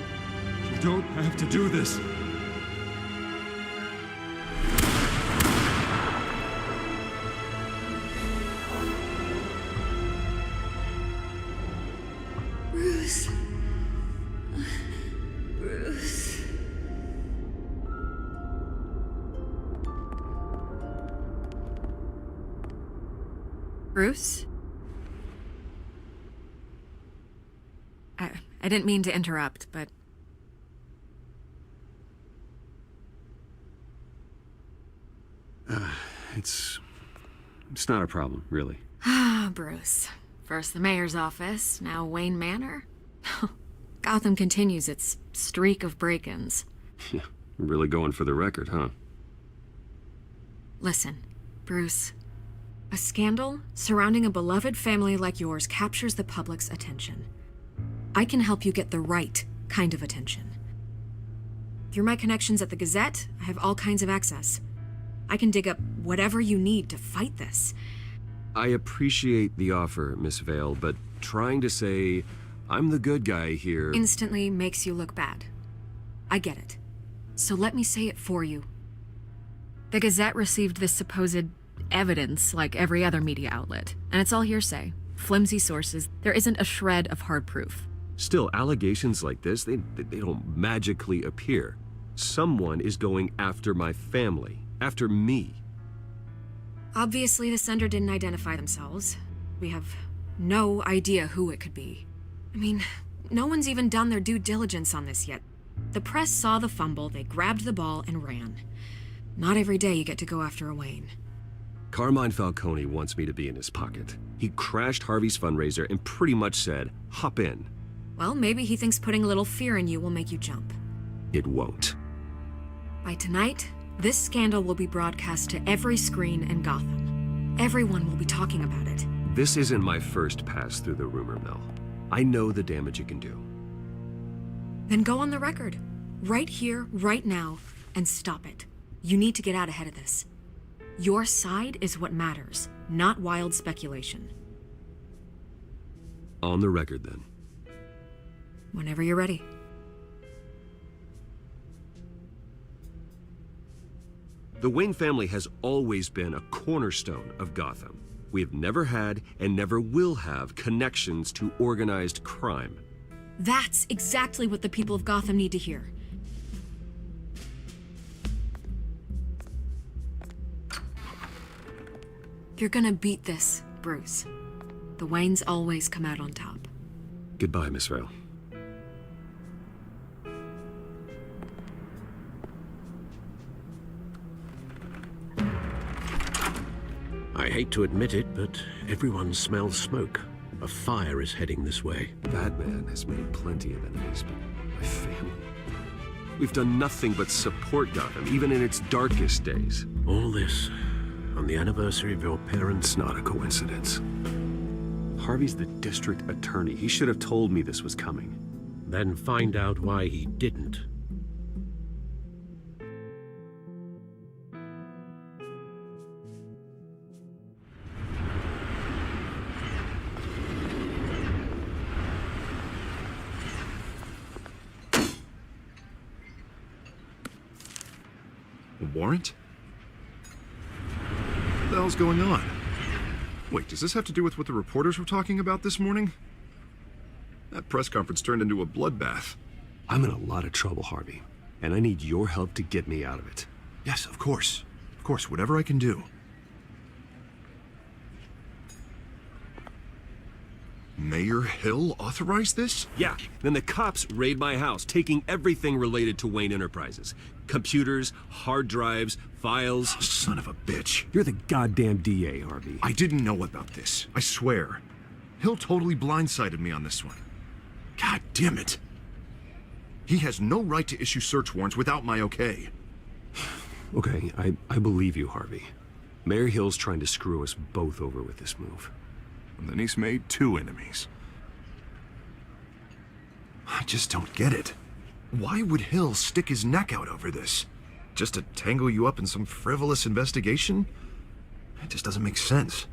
don't have to do this. Bruce. Bruce. Bruce? I didn't mean to interrupt, but... It's not a problem, really. Ah, Bruce. First the mayor's office, now Wayne Manor. Gotham continues its streak of break-ins. Yeah, really going for the record, huh? Listen, Bruce. A scandal surrounding a beloved family like yours captures the public's attention. I can help you get the right kind of attention. Through my connections at the Gazette, I have all kinds of access. I can dig up whatever you need to fight this. I appreciate the offer, Miss Vale, but trying to say I'm the good guy here... Instantly makes you look bad. I get it. So let me say it for you. The Gazette received this supposed evidence like every other media outlet, and it's all hearsay. Flimsy sources. There isn't a shred of hard proof. Still, allegations like this, they don't magically appear. Someone is going after my family, after me. Obviously, the sender didn't identify themselves. We have no idea who it could be. I mean, no one's even done their due diligence on this yet. The press saw the fumble, they grabbed the ball and ran. Not every day you get to go after a Wayne. Carmine Falcone wants me to be in his pocket. He crashed Harvey's fundraiser and pretty much said, hop in. Well, maybe he thinks putting a little fear in you will make you jump. It won't. By tonight, this scandal will be broadcast to every screen in Gotham. Everyone will be talking about it. This isn't my first pass through the rumor mill. I know the damage it can do. Then go on the record. Right here, right now, and stop it. You need to get out ahead of this. Your side is what matters, not wild speculation. On the record, then. Whenever you're ready. The Wayne family has always been a cornerstone of Gotham. We have never had and never will have connections to organized crime. That's exactly what the people of Gotham need to hear. You're gonna beat this, Bruce. The Waynes always come out on top. Goodbye, Miss Vale. I hate to admit it, but everyone smells smoke. A fire is heading this way. Batman has made plenty of enemies, but my family... We've done nothing but support Gotham, even in its darkest days. All this on the anniversary of your parents' It's not a coincidence. Harvey's the district attorney. He should have told me this was coming. Then find out why he didn't. A warrant? What the hell's going on? Wait, does this have to do with what the reporters were talking about this morning? That press conference turned into a bloodbath. I'm in a lot of trouble, Harvey, and I need your help to get me out of it. Yes, of course. Of course, whatever I can do. Mayor Hill authorized this? Yeah, then the cops raid my house, taking everything related to Wayne Enterprises. Computers, hard drives, files. Oh, son of a bitch. You're the goddamn DA, Harvey. I didn't know about this. I swear. Hill totally blindsided me on this one. God damn it. He has no right to issue search warrants without my okay. Okay, I believe you, Harvey. Mayor Hill's trying to screw us both over with this move. And then he's made 2 enemies. I just don't get it. Why would Hill stick his neck out over this? Just to tangle you up in some frivolous investigation? It just doesn't make sense.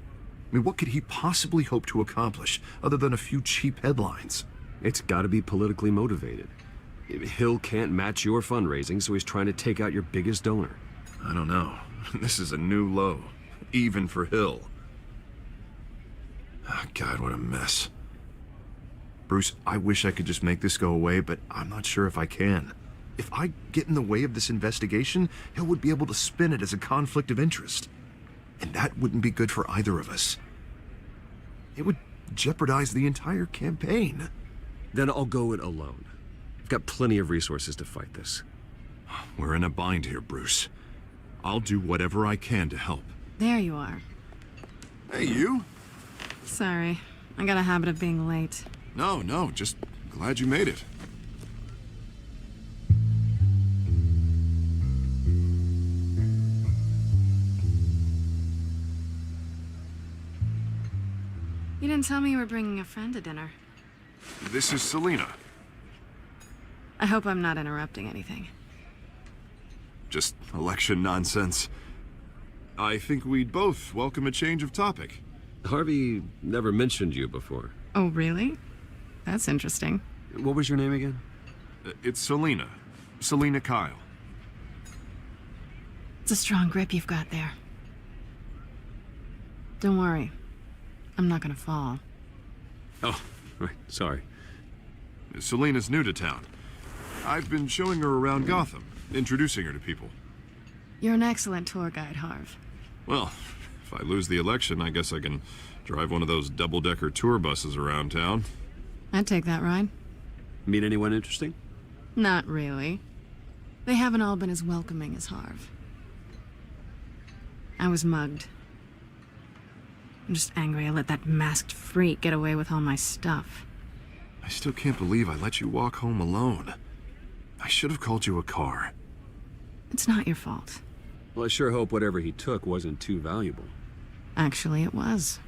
I mean, what could he possibly hope to accomplish other than a few cheap headlines? It's gotta be politically motivated. Hill can't match your fundraising, so he's trying to take out your biggest donor. I don't know. This is a new low, even for Hill. Oh, God, what a mess. Bruce, I wish I could just make this go away, but I'm not sure if I can. If I get in the way of this investigation, Hill would be able to spin it as a conflict of interest. And that wouldn't be good for either of us. It would jeopardize the entire campaign. Then I'll go it alone. I've got plenty of resources to fight this. We're in a bind here, Bruce. I'll do whatever I can to help. There you are. Hey, you? Sorry. I got a habit of being late. No, just glad you made it. You didn't tell me you were bringing a friend to dinner. This is Selina. I hope I'm not interrupting anything. Just election nonsense. I think we'd both welcome a change of topic. Harvey never mentioned you before. Oh, really? That's interesting. What was your name again? It's Selina. Selina Kyle. It's a strong grip you've got there. Don't worry. I'm not gonna fall. Oh, right. Sorry. Selina's new to town. I've been showing her around Gotham, introducing her to people. You're an excellent tour guide, Harv. Well, if I lose the election, I guess I can drive one of those double-decker tour buses around town. I'd take that ride. Meet anyone interesting? Not really. They haven't all been as welcoming as Harv. I was mugged. I'm just angry I let that masked freak get away with all my stuff. I still can't believe I let you walk home alone. I should have called you a car. It's not your fault. Well, I sure hope whatever he took wasn't too valuable. Actually, it was.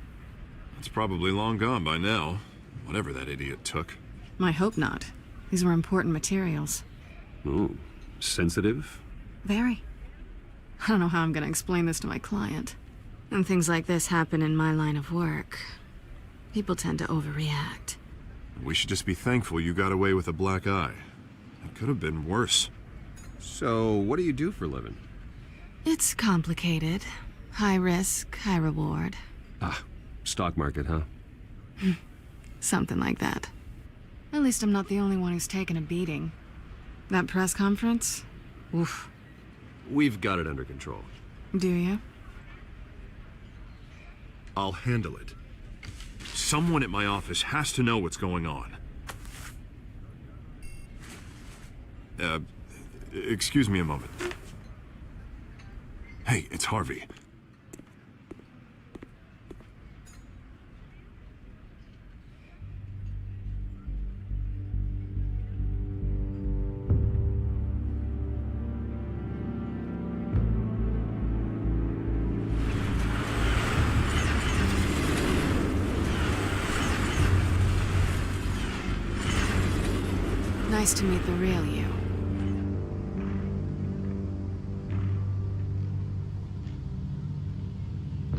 It's probably long gone by now, whatever that idiot took. I hope not. These were important materials. Ooh, sensitive? Very. I don't know how I'm gonna explain this to my client. When things like this happen in my line of work, people tend to overreact. We should just be thankful you got away with a black eye. It could have been worse. So, what do you do for a living? It's complicated. High risk, high reward. Ah, stock market, huh? Something like that. At least I'm not the only one who's taken a beating. That press conference? Oof. We've got it under control. Do you? I'll handle it. Someone at my office has to know what's going on. Excuse me a moment. Hey, it's Harvey. Nice to meet the real you.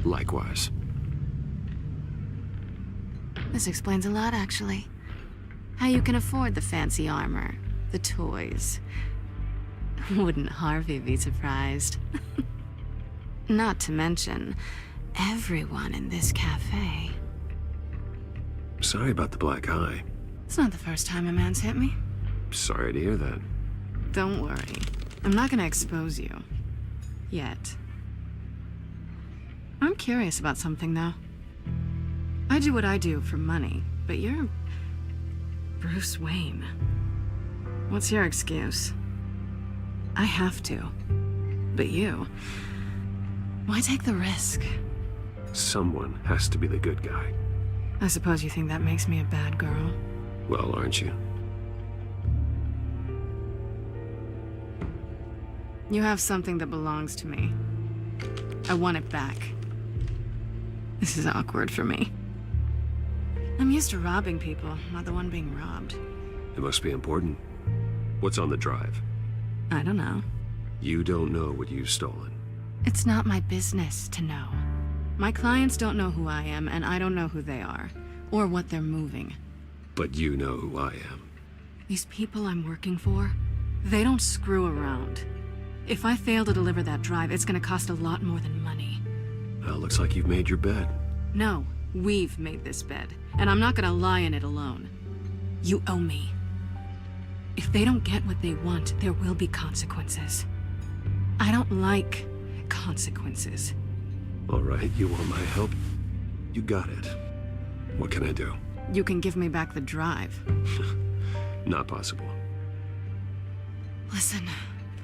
Likewise. This explains a lot, actually. How you can afford the fancy armor, the toys. Wouldn't Harvey be surprised? Not to mention, everyone in this cafe. Sorry about the black eye. It's not the first time a man's hit me. Sorry to hear that. Don't worry. I'm not gonna expose you. Yet. I'm curious about something, though. I do what I do for money, but you're... Bruce Wayne. What's your excuse? I have to. But you... Why take the risk? Someone has to be the good guy. I suppose you think that makes me a bad girl? Well, aren't you? You have something that belongs to me. I want it back. This is awkward for me. I'm used to robbing people, not the one being robbed. It must be important. What's on the drive? I don't know. You don't know what you've stolen. It's not my business to know. My clients don't know who I am, and I don't know who they are, or what they're moving. But you know who I am. These people I'm working for, they don't screw around. If I fail to deliver that drive, it's gonna cost a lot more than money. Well, looks like you've made your bed. No, we've made this bed, and I'm not gonna lie in it alone. You owe me. If they don't get what they want, there will be consequences. I don't like consequences. All right, you want my help? You got it. What can I do? You can give me back the drive. Not possible. Listen,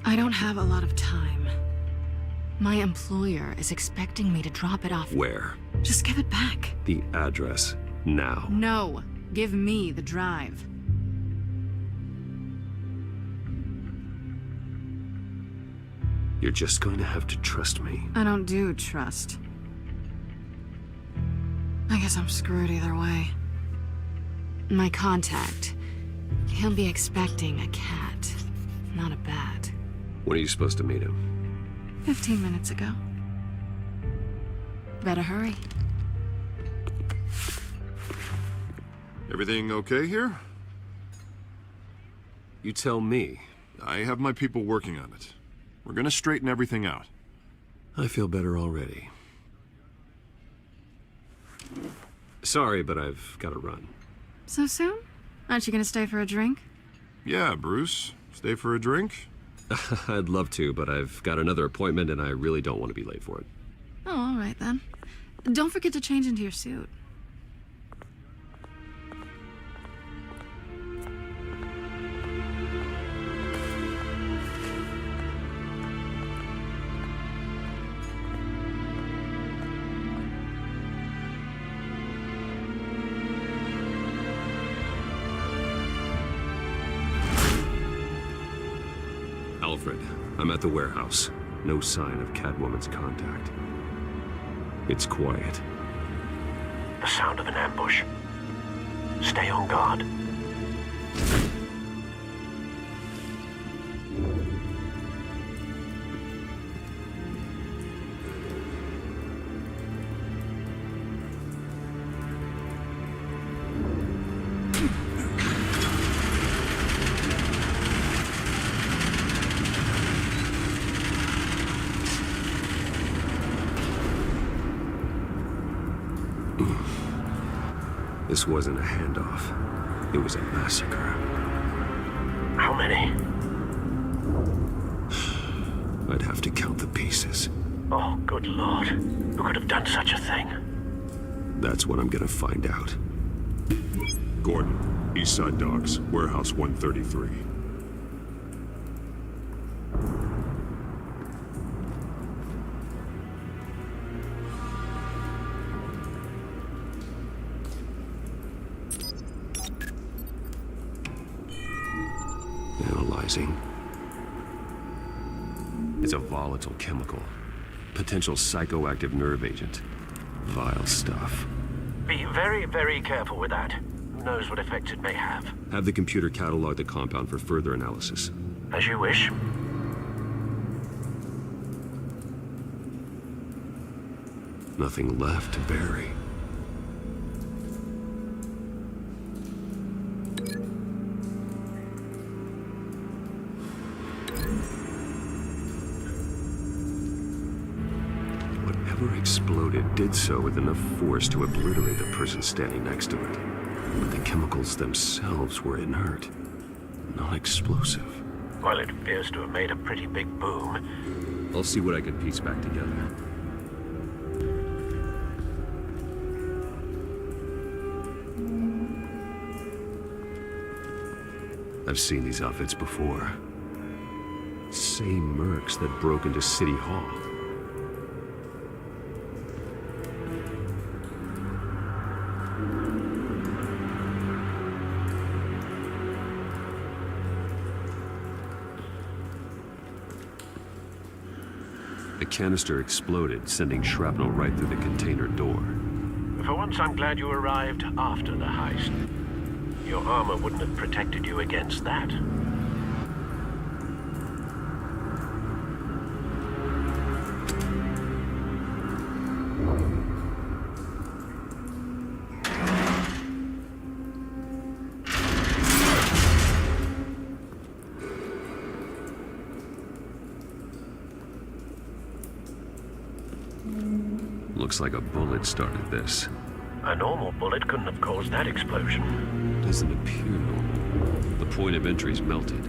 I don't have a lot of time. My employer is expecting me to drop it off. Where? Just give it back. The address, now. No, give me the drive. You're just going to have to trust me. I don't do trust. I guess I'm screwed either way. My contact, he'll be expecting a cat, not a bat. When are you supposed to meet him? 15 minutes ago. Better hurry. Everything okay here? You tell me. I have my people working on it. We're gonna straighten everything out. I feel better already. Sorry, but I've got to run. So soon? Aren't you gonna stay for a drink? Yeah, Bruce. Stay for a drink? I'd love to, but I've got another appointment and I really don't want to be late for it. Oh, all right then. Don't forget to change into your suit. Alfred, I'm at the warehouse. No sign of Catwoman's contact. It's quiet. The sound of an ambush. Stay on guard. This wasn't a handoff. It was a massacre. How many? I'd have to count the pieces. Oh, good Lord. Who could have done such a thing? That's what I'm gonna find out. Gordon, East Side Docks, Warehouse 133. Analyzing. It's a volatile chemical. Potential psychoactive nerve agent. Vile stuff. Be very, very careful with that. Who knows what effect it may have? Have the computer catalog the compound for further analysis. As you wish. Nothing left to bury. Whatever exploded did so with enough force to obliterate the person standing next to it. But the chemicals themselves were inert, not explosive. Well, it appears to have made a pretty big boom. I'll see what I can piece back together. I've seen these outfits before. Same mercs that broke into City Hall. The canister exploded, sending shrapnel right through the container door. For once, I'm glad you arrived after the heist. Your armor wouldn't have protected you against that. Looks like a bullet started this. A normal bullet couldn't have caused that explosion. Doesn't appear normal. The point of entry's melted.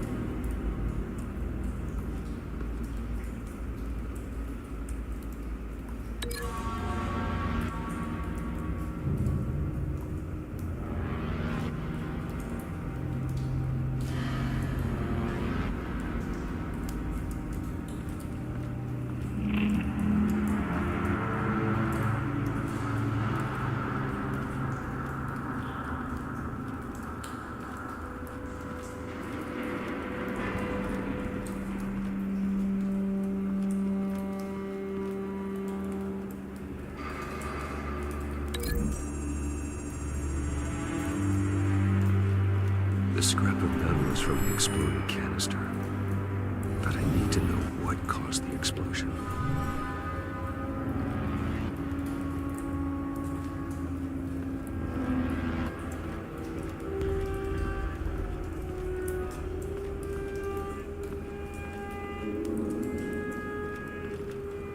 The scrap of metal is from the exploded canister. But I need to know what caused the explosion.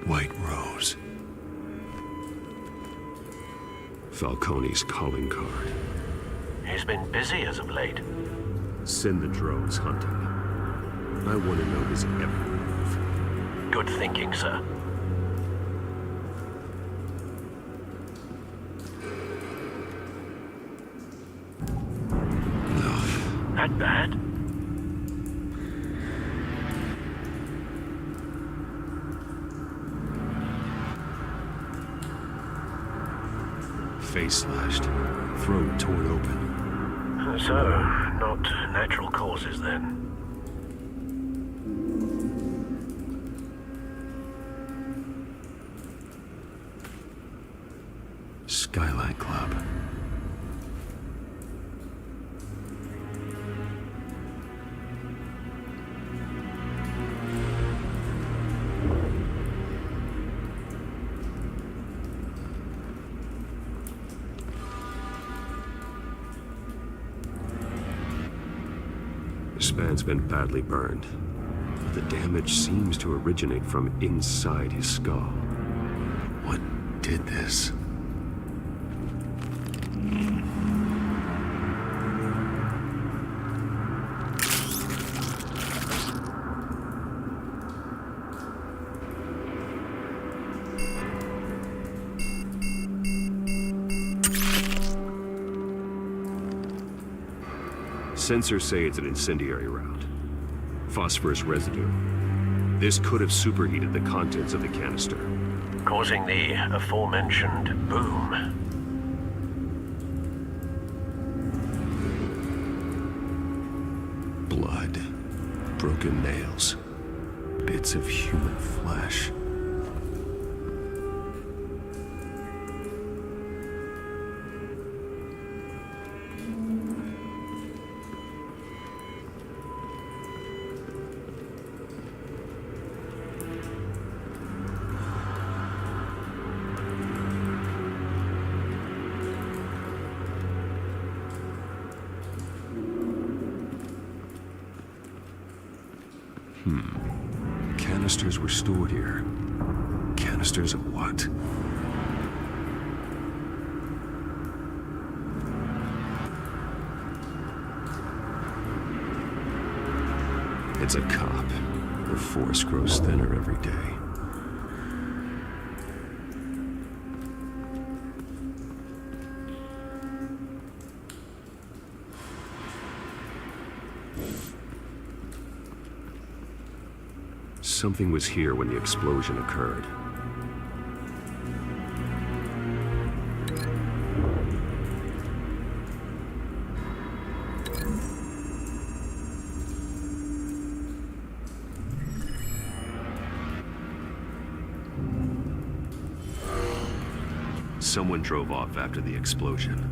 White Rose. Falcone's calling card. He's been busy as of late. Send the drones hunting. I want to know his every move. Good thinking, sir. That bad? Face slashed, throat torn open. So, not natural causes then. Skyline Club. The span's been badly burned, but the damage seems to originate from inside his skull. What did this? Sensors say it's an incendiary round. Phosphorus residue. This could have superheated the contents of the canister, causing the aforementioned boom. Blood. Broken nails. Bits of human flesh. Canisters were stored here. Canisters of what? It's a cop. The force grows thinner every day. Something was here when the explosion occurred. Someone drove off after the explosion.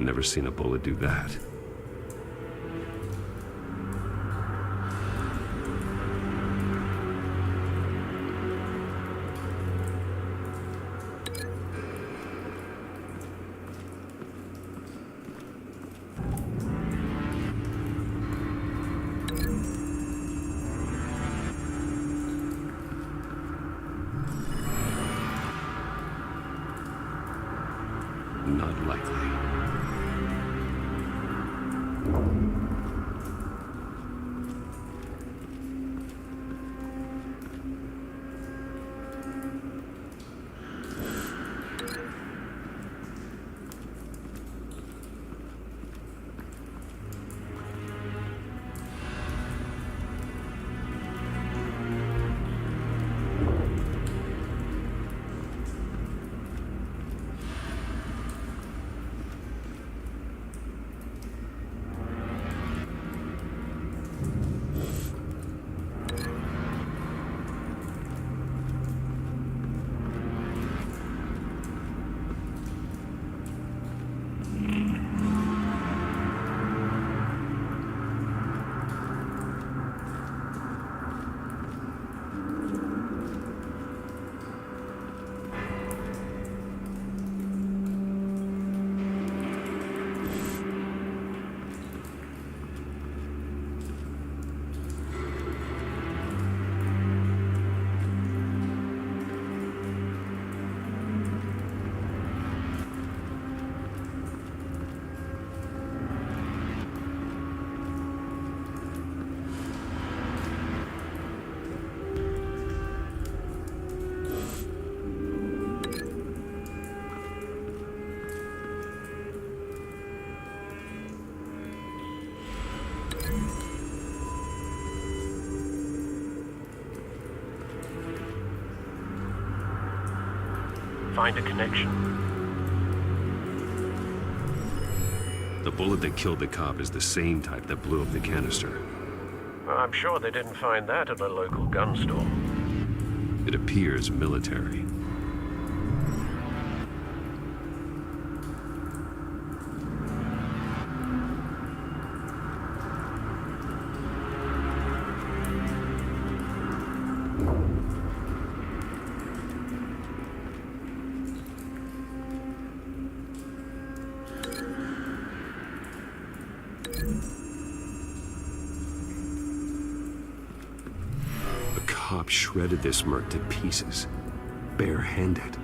Never seen a bullet do that. Not likely. Find a connection. The bullet that killed the cop is the same type that blew up the canister. Well, I'm sure they didn't find that at a local gun store. It appears military. Cop shredded this merc to pieces, barehanded.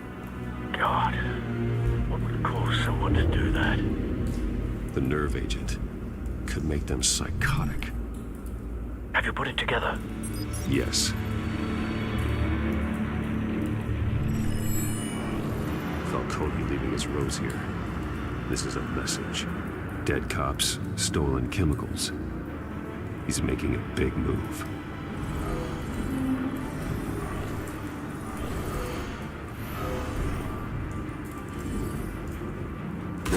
God, what would cause someone to do that? The nerve agent could make them psychotic. Have you put it together? Yes. Falcone leaving his rose here. This is a message. Dead cops, stolen chemicals. He's making a big move.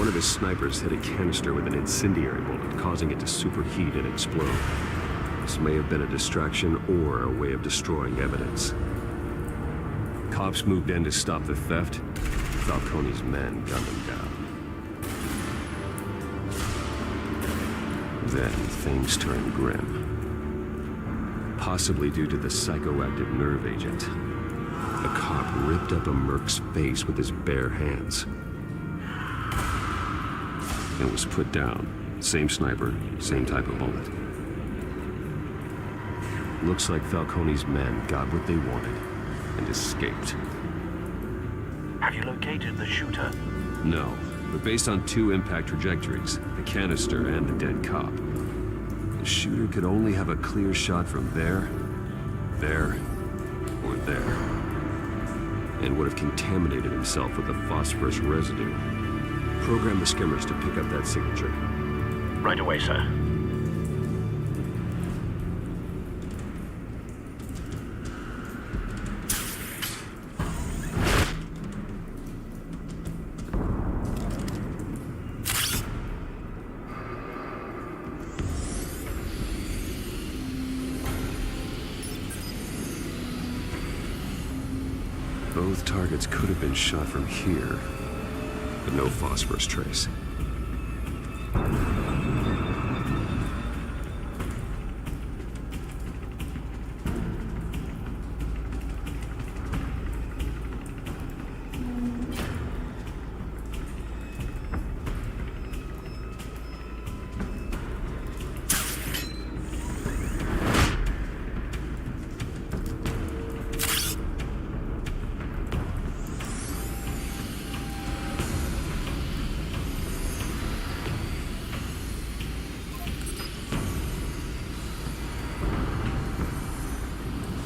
one of his snipers hit a canister with an incendiary bullet, causing it to superheat and explode. This may have been a distraction or a way of destroying evidence. Cops moved in to stop the theft. Falcone's men gunned them down. Then things turned grim. Possibly due to the psychoactive nerve agent. A cop ripped up a merc's face with his bare hands. It was put down. Same sniper, same type of bullet. Looks like Falcone's men got what they wanted and escaped. Have you located the shooter? No, but based on 2 impact trajectories, the canister and the dead cop, the shooter could only have a clear shot from there, or there, and would have contaminated himself with the phosphorus residue. Program the skimmers to pick up that signature. Right away, sir. Both targets could have been shot from here, but no phosphorus trace.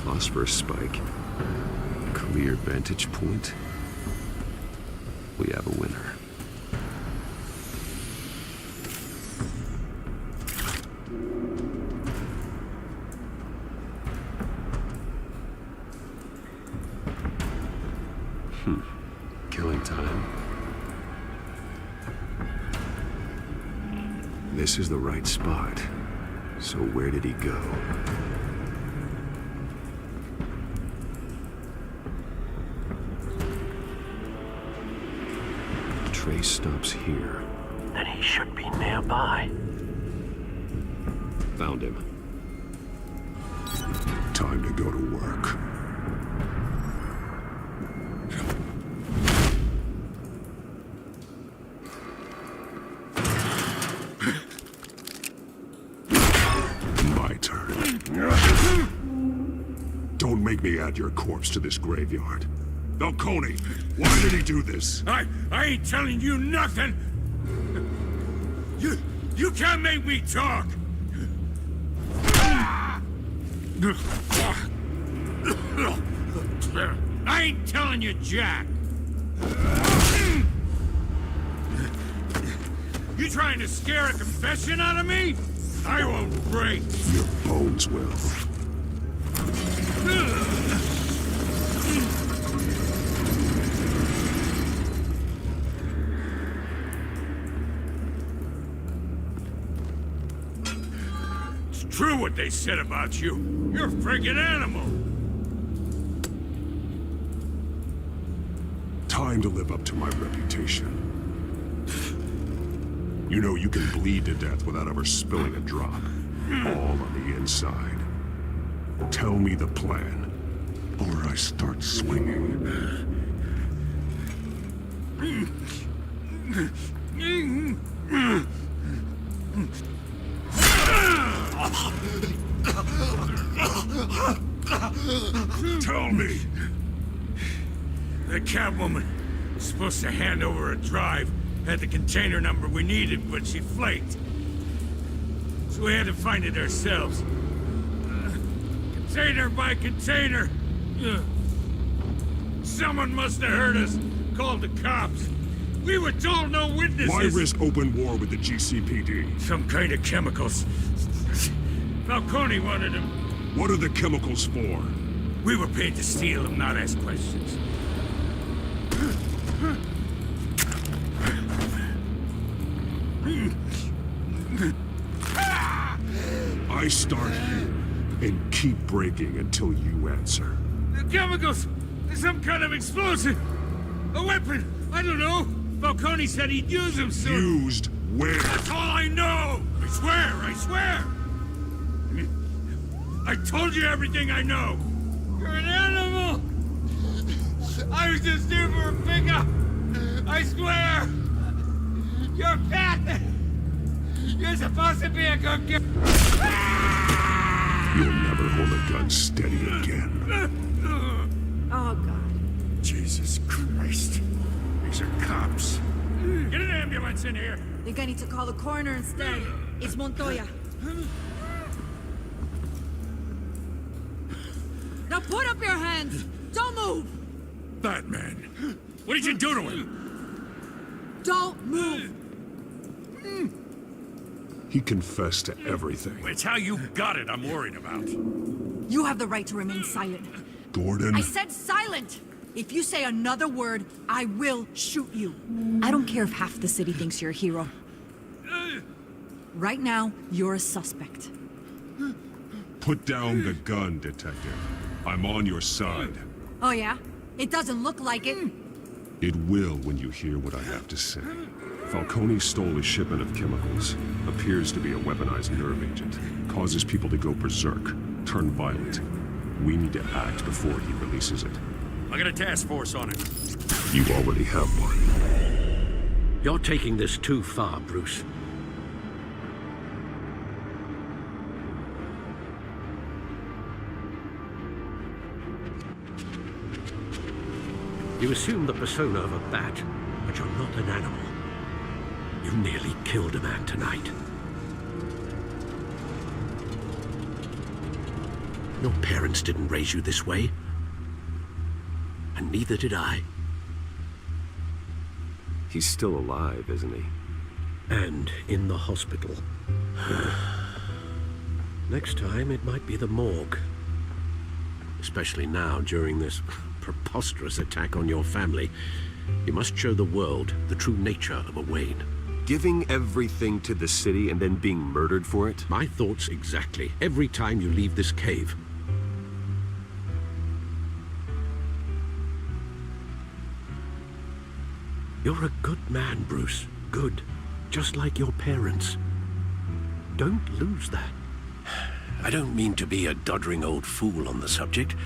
Phosphorus spike. Clear vantage point. We have a winner. Killing time. This is the right spot. So where did he go? Trace stops here. Then he should be nearby. Found him. Time to go to work. My turn. Don't make me add your corpse to this graveyard. Falcone, why did he do this? I ain't telling you nothing. You can't make me talk. I ain't telling you jack. You trying to scare a confession out of me? I won't break. Your bones will. It's true what they said about you. You're a friggin' animal. Time to live up to my reputation. You know you can bleed to death without ever spilling a drop. All on the inside. Tell me the plan, or I start swinging. Tell me. The Catwoman was supposed to hand over a drive. Had the container number we needed, but she flaked. So we had to find it ourselves. Container by container. Someone must have heard us. Called the cops. We were told no witnesses. Why risk open war with the GCPD? Some kind of chemicals. Falcone wanted them. What are the chemicals for? We were paid to steal them, not ask questions. I start here and keep breaking until you answer. The chemicals! There's some kind of explosive! A weapon! I don't know! Falcone said he'd use them soon! Used where? That's all I know! I swear! I told you everything I know! You're an animal! I was just here for a pickup! I swear! You're a pet! You're supposed to be a good girl! You'll never hold a gun steady again. Oh, God. Jesus Christ. These are cops. Get an ambulance in here! Think I need to call the coroner instead. It's Montoya. Now put up your hands! Don't move! Batman! What did you do to him? Don't move! He confessed to everything. It's how you got it I'm worried about. You have the right to remain silent. Gordon? I said silent! If you say another word, I will shoot you. I don't care if half the city thinks you're a hero. Right now, you're a suspect. Put down the gun, detective. I'm on your side. Oh yeah? It doesn't look like it. It will when you hear what I have to say. Falcone stole a shipment of chemicals. Appears to be a weaponized nerve agent. Causes people to go berserk, turn violent. We need to act before he releases it. I got a task force on it. You already have one. You're taking this too far, Bruce. You assume the persona of a bat, but you're not an animal. You nearly killed a man tonight. Your parents didn't raise you this way. And neither did I. He's still alive, isn't he? And in the hospital. Next time, it might be the morgue. Especially now, during this preposterous attack on your family. You must show the world the true nature of a Wayne. Giving everything to the city and then being murdered for it? My thoughts exactly. Every time you leave this cave. You're a good man, Bruce. Good. Just like your parents. Don't lose that. I don't mean to be a doddering old fool on the subject,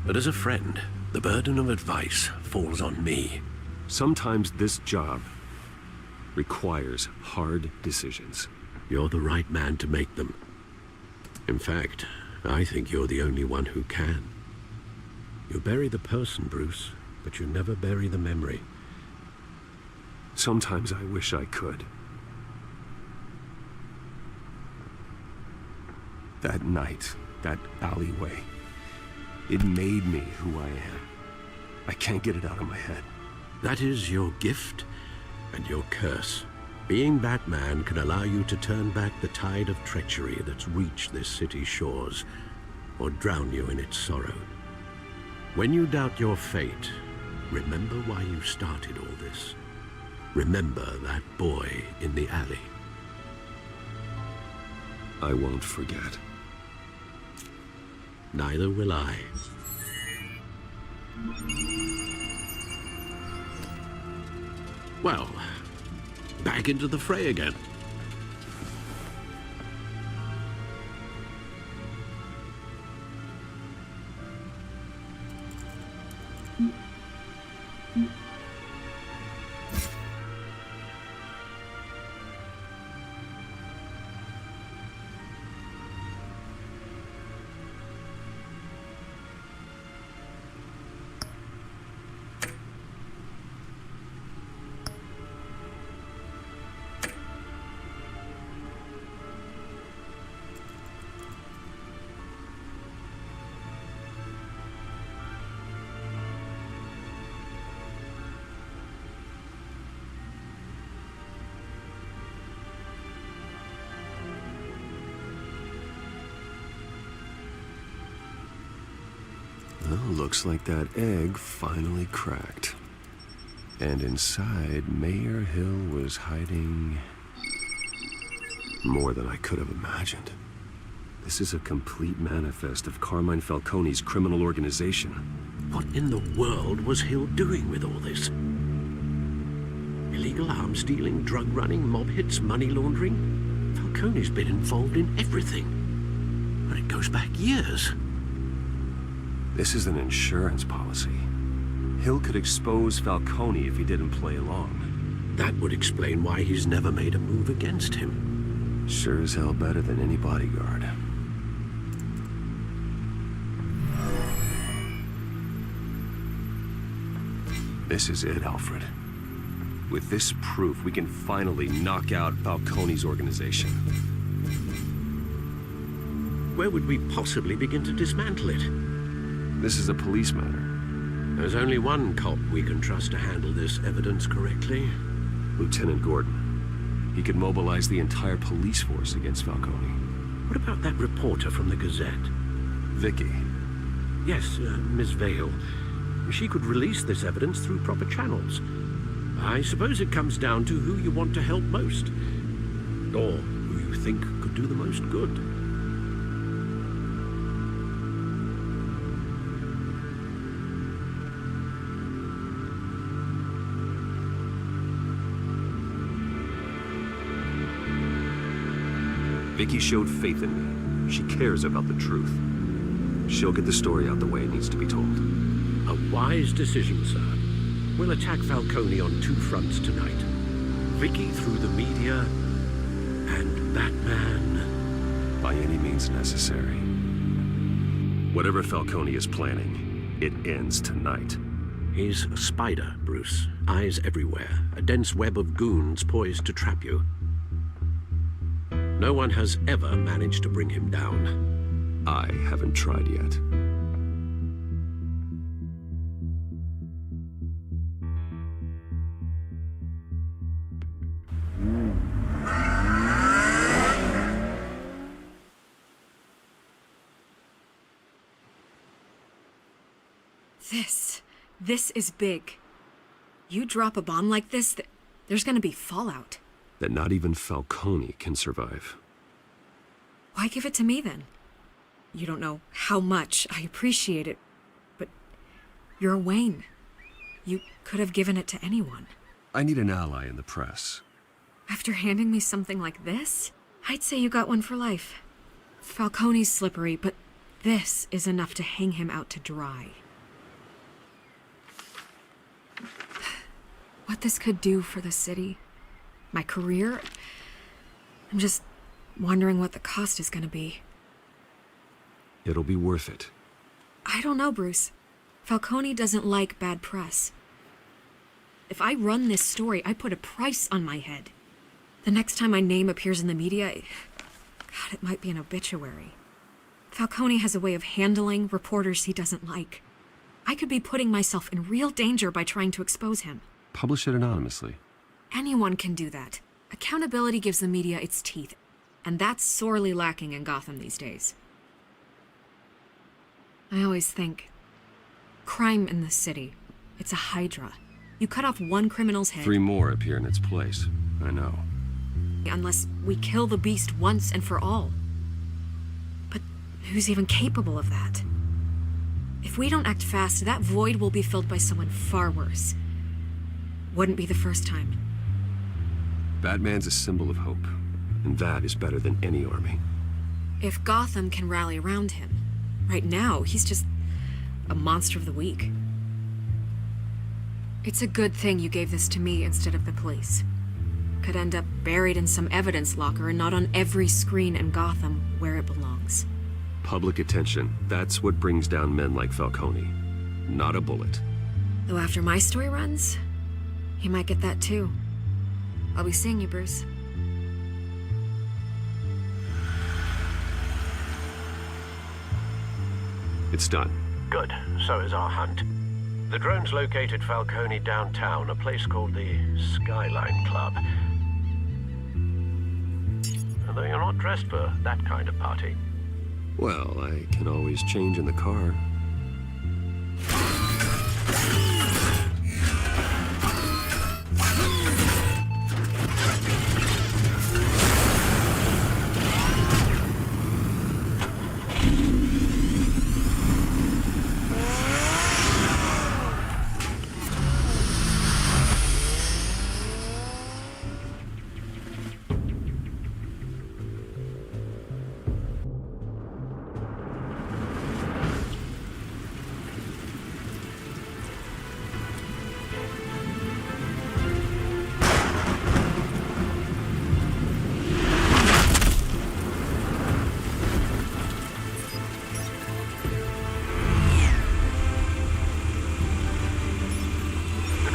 but as a friend, the burden of advice falls on me. Sometimes this job requires hard decisions. You're the right man to make them. In fact, I think you're the only one who can. You bury the person, Bruce, but you never bury the memory. Sometimes I wish I could. That night, that alleyway, it made me who I am. I can't get it out of my head. That is your gift and your curse. Being Batman can allow you to turn back the tide of treachery that's reached this city's shores, or drown you in its sorrow. When you doubt your fate, remember why you started all this. Remember that boy in the alley. I won't forget. Neither will I. Well, back into the fray again. Well, looks like that egg finally cracked. And inside, Mayor Hill was hiding... More than I could have imagined. This is a complete manifest of Carmine Falcone's criminal organization. What in the world was Hill doing with all this? Illegal arms dealing, drug running, mob hits, money laundering? Falcone's been involved in everything. And it goes back years. This is an insurance policy. Hill could expose Falcone if he didn't play along. That would explain why he's never made a move against him. Sure as hell better than any bodyguard. This is it, Alfred. With this proof, we can finally knock out Falcone's organization. Where would we possibly begin to dismantle it? This is a police matter. There's only one cop we can trust to handle this evidence correctly. Lieutenant Gordon. He could mobilize the entire police force against Falcone. What about that reporter from the Gazette? Vicky. Yes, Miss Vale. She could release this evidence through proper channels. I suppose it comes down to who you want to help most. Or who you think could do the most good. Vicky showed faith in me. She cares about the truth. She'll get the story out the way it needs to be told. A wise decision, sir. We'll attack Falcone on two fronts tonight. Vicky through the media, and Batman... by any means necessary. Whatever Falcone is planning, it ends tonight. He's a spider, Bruce. Eyes everywhere. A dense web of goons poised to trap you. No one has ever managed to bring him down. I haven't tried yet. This is big. You drop a bomb like this, there's gonna be fallout. That not even Falcone can survive. Why give it to me then? You don't know how much I appreciate it, but you're Wayne. You could have given it to anyone. I need an ally in the press. After handing me something like this, I'd say you got one for life. Falcone's slippery, but this is enough to hang him out to dry. What this could do for the city, my career, I'm just wondering what the cost is gonna be. It'll be worth it. I don't know, Bruce. Falcone doesn't like bad press. If I run this story, I put a price on my head. The next time my name appears in the media, God, it might be an obituary. Falcone has a way of handling reporters he doesn't like. I could be putting myself in real danger by trying to expose him. Publish it anonymously. Anyone can do that. Accountability gives the media its teeth, and that's sorely lacking in Gotham these days. I always think, crime in the city, it's a hydra. You cut off one criminal's head... 3 more appear in its place. I know. Unless we kill the beast once and for all. But who's even capable of that? If we don't act fast, that void will be filled by someone far worse. Wouldn't be the first time. Batman's a symbol of hope, and that is better than any army. If Gotham can rally around him, right now he's just a monster of the week. It's a good thing you gave this to me instead of the police. Could end up buried in some evidence locker and not on every screen in Gotham where it belongs. Public attention, that's what brings down men like Falcone. Not a bullet. Though after my story runs, he might get that too. I'll be seeing you, Bruce. It's done. Good. So is our hunt. The drone's located Falcone downtown, a place called the Skyline Club. Although you're not dressed for that kind of party. Well, I can always change in the car.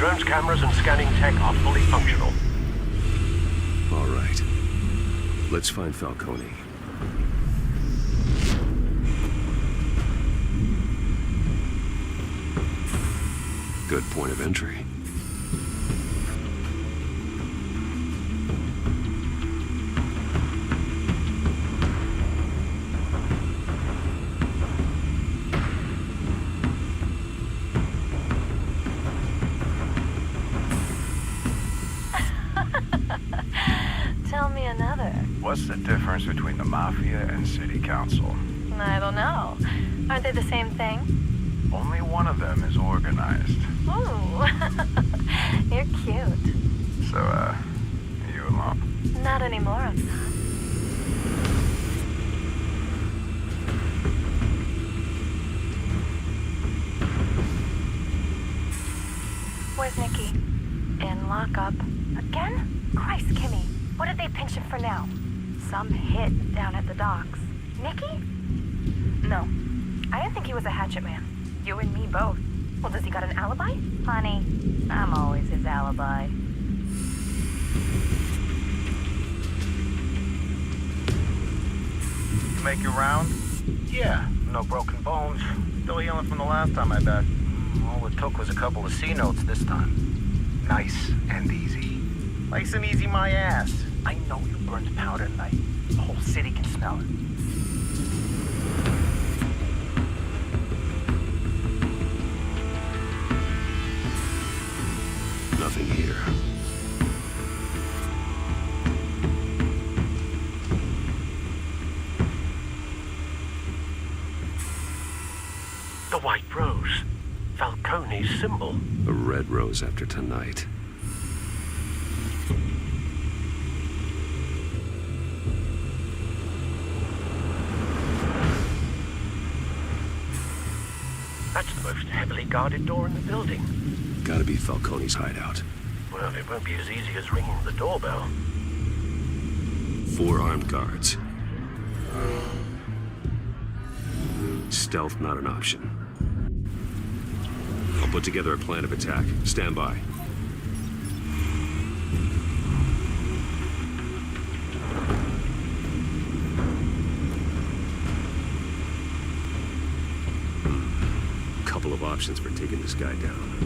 drone's cameras and scanning tech are fully functional. All right. Let's find Falcone. Good point of entry. Tell me another. What's the difference between the Mafia and City Council? I don't know. Aren't they the same thing? Only one of them is organized. Ooh. You're cute. So, are you alone? Not anymore, I'm not. Where's Nicky? In lockup. Again? Christ, Kimmy. What did they pinch him for now? Some hit down at the docks. Nicky? No. I didn't think he was a hatchet man. You and me both. Well, does he got an alibi? Honey, I'm always his alibi. You make your round? Yeah, no broken bones. Still healing from the last time I bet. All it took was a couple of C notes this time. Nice and easy. Nice and easy my ass. I know you burned powder tonight. The whole city can smell it. Nothing here. The white rose. Falcone's symbol. A red rose after tonight. That's the most heavily guarded door in the building. Gotta be Falcone's hideout. Well, it won't be as easy as ringing the doorbell. 4 armed guards. Stealth not an option. I'll put together a plan of attack. Stand by. Couple of options for taking this guy down.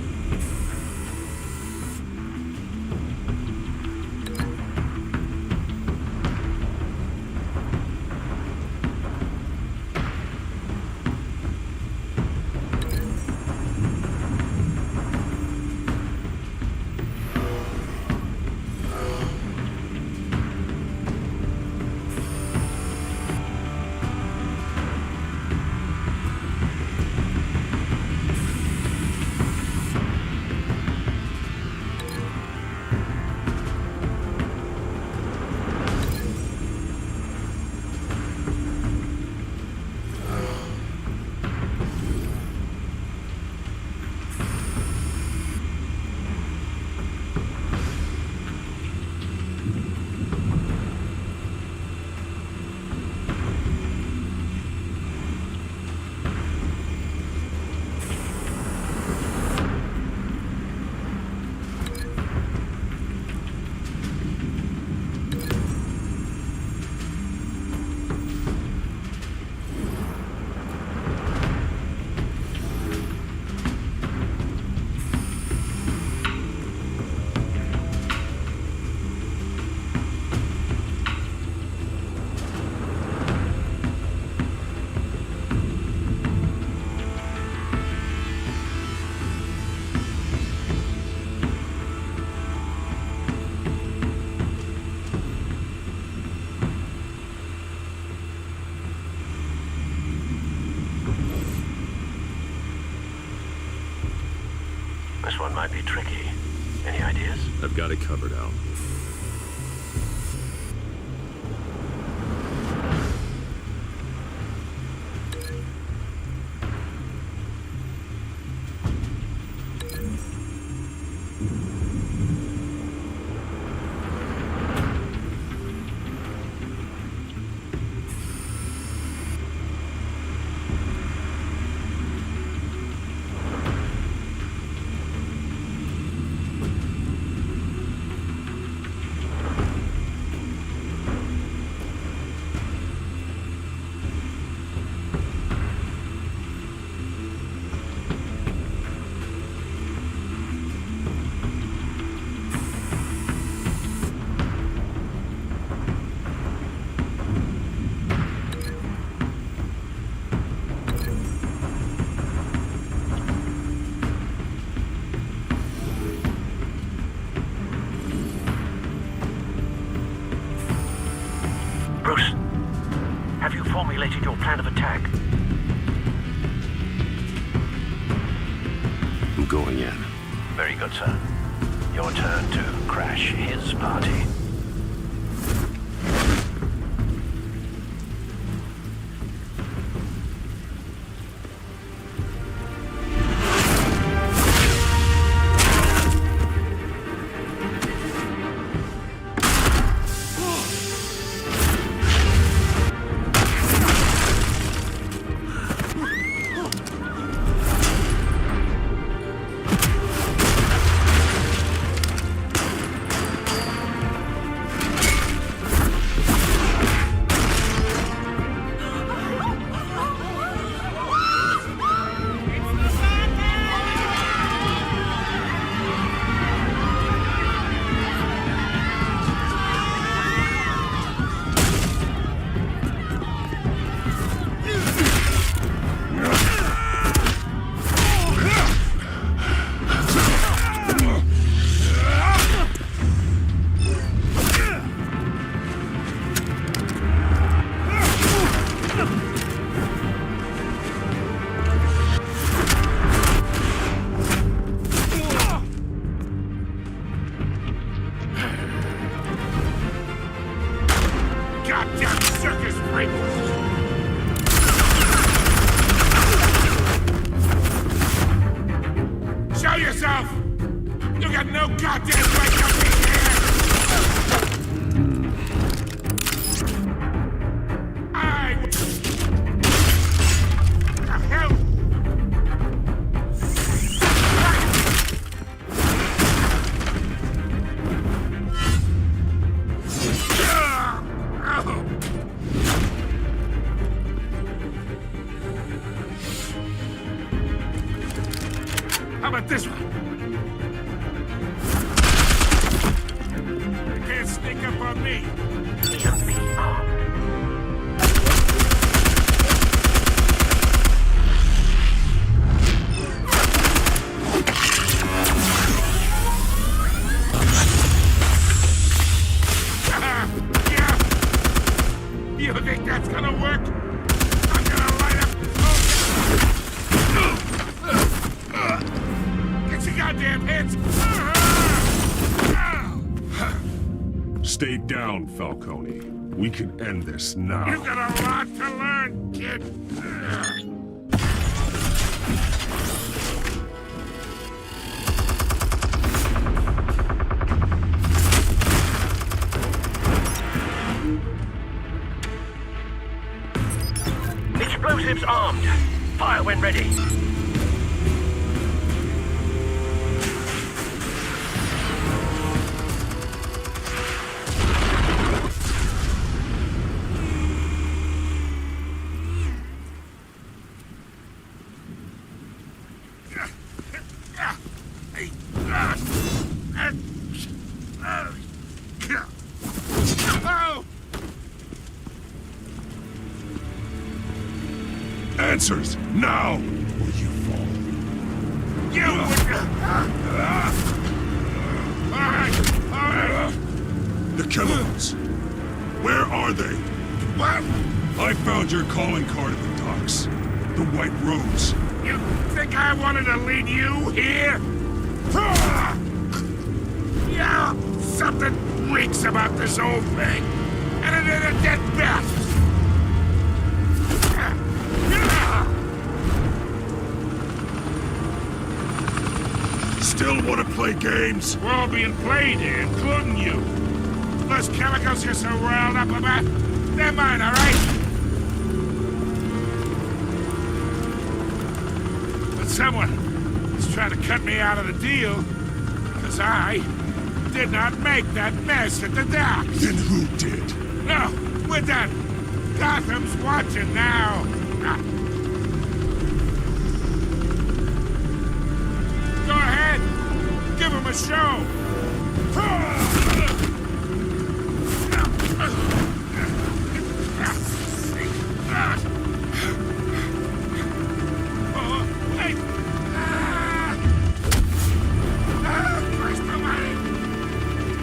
This one might be tricky. Any ideas? I've got it covered, Al. formulated your plan of attack? I'm going in. Very good, sir. Your turn to crash his party. Goddamn circus freak! Show yourself! You got no goddamn right to be here! The hell? How about this one? You can't sneak up on me. Yeah. You think that's gonna work? I'm gonna light up. Get your goddamn hands! Stay down, Falcone. We can end this now. You got a lot to learn, kid. Explosives armed. Fire when ready. Answers, now! Or you fall. You The chemicals. Where are they? What? I found your calling card at the docks. The White Rose. You think I wanted to lead you here? Yeah, something reeks about this whole thing. And it is a dead best. Still want to play games? We're all being played here, including you. Those chemicals you're so riled up about, they're mine, all right? But someone is trying to cut me out of the deal, because I did not make that mess at the docks. Then who did? No, we're done. Gotham's watching now. Go ahead. Give him a show.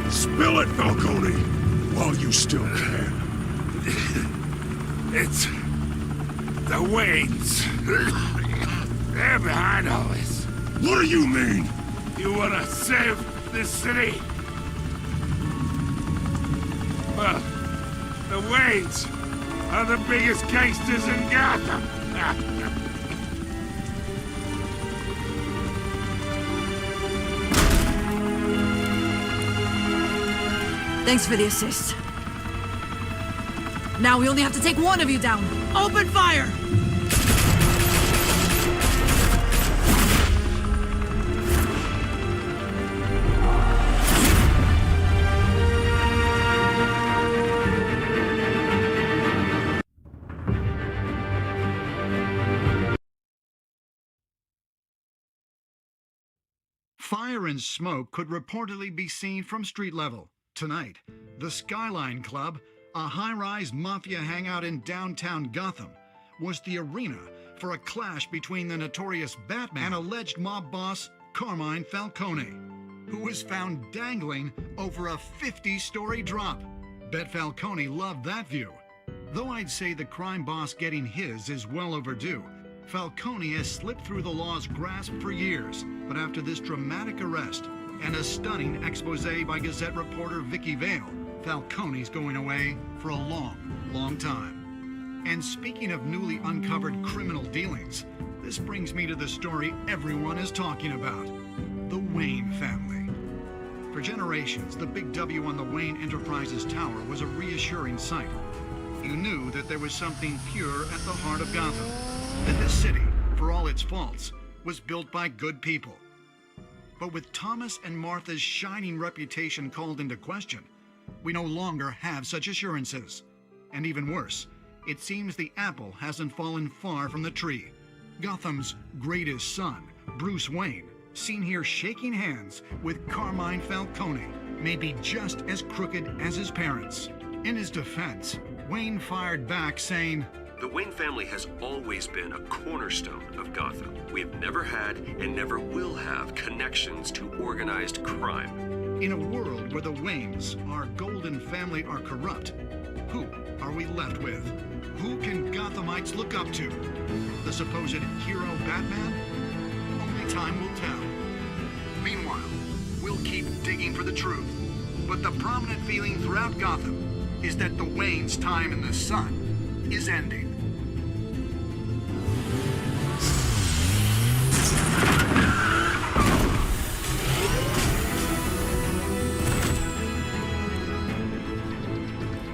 Spill it, Falcone, while you still can. It's The Waynes. They're behind all this. What do you mean? You want to save this city? Well, the Waynes are the biggest gangsters in Gotham. Thanks for the assist. Now we only have to take one of you down. Open fire! Fire and smoke could reportedly be seen from street level. Tonight, the Skyline Club, a high-rise mafia hangout in downtown Gotham, was the arena for a clash between the notorious Batman and alleged mob boss Carmine Falcone, who was found dangling over a 50-story drop. Bet Falcone loved that view. Though I'd say the crime boss getting his is well overdue, Falcone has slipped through the law's grasp for years, but after this dramatic arrest and a stunning expose by Gazette reporter Vicky Vale, Falcone's going away for a long, long time. And speaking of newly uncovered criminal dealings, this brings me to the story everyone is talking about, the Wayne family. For generations, the big W on the Wayne Enterprises Tower was a reassuring sight. You knew that there was something pure at the heart of Gotham, that this city, for all its faults, was built by good people. But with Thomas and Martha's shining reputation called into question, we no longer have such assurances. And even worse, it seems the apple hasn't fallen far from the tree. Gotham's greatest son, Bruce Wayne, seen here shaking hands with Carmine Falcone, may be just as crooked as his parents. In his defense, Wayne fired back saying, "The Wayne family has always been a cornerstone of Gotham. We have never had and never will have connections to organized crime." In a world where the Waynes, our golden family, are corrupt, who are we left with? Who can Gothamites look up to? The supposed hero Batman? Only time will tell. Meanwhile, we'll keep digging for the truth. But the prominent feeling throughout Gotham is that the Waynes' time in the sun is ending.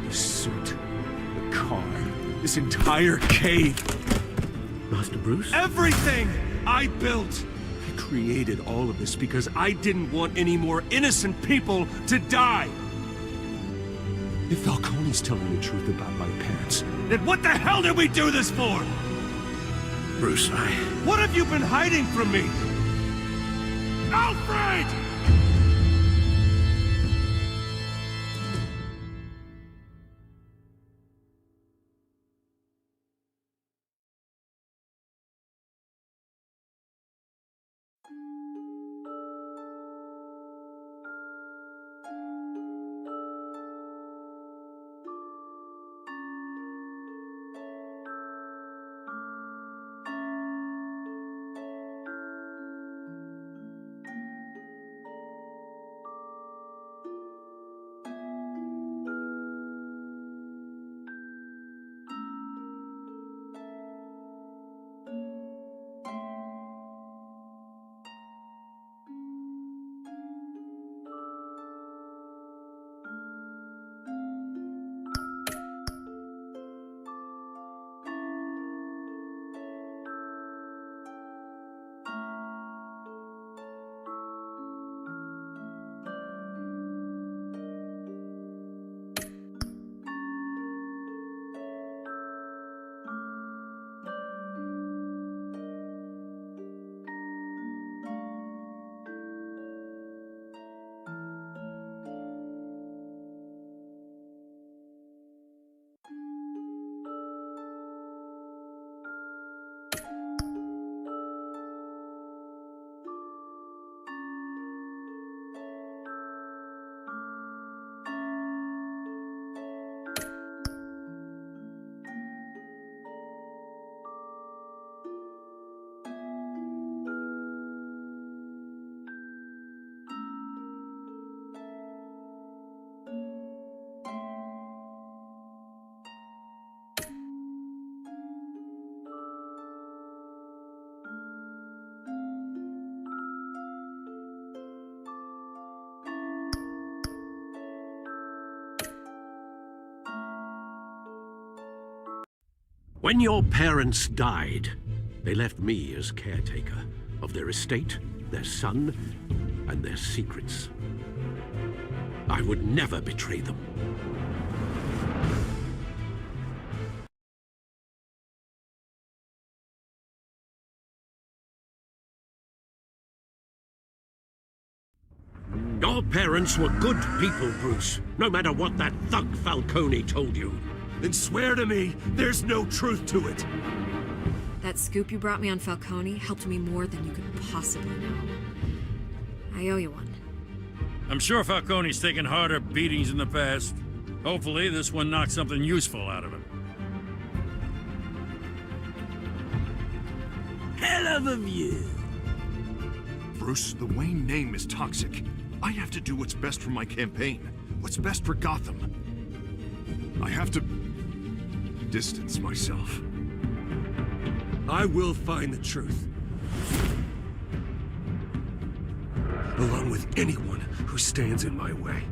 The suit, the car, this entire cave. Master Bruce? Everything I built! I created all of this because I didn't want any more innocent people to die! If Falcone's telling the truth about my parents, then what the hell did we do this for? Bruce, What have you been hiding from me? Alfred! When your parents died, they left me as caretaker of their estate, their son, and their secrets. I would never betray them. Your parents were good people, Bruce, no matter what that thug Falcone told you. Then swear to me there's no truth to it. That scoop you brought me on Falcone helped me more than you could possibly know. I owe you one. I'm sure Falcone's taken harder beatings in the past. Hopefully, this one knocks something useful out of him. Hell of a view. Bruce, the Wayne name is toxic. I have to do what's best for my campaign. What's best for Gotham. I have to distance myself. I will find the truth. Along with anyone who stands in my way.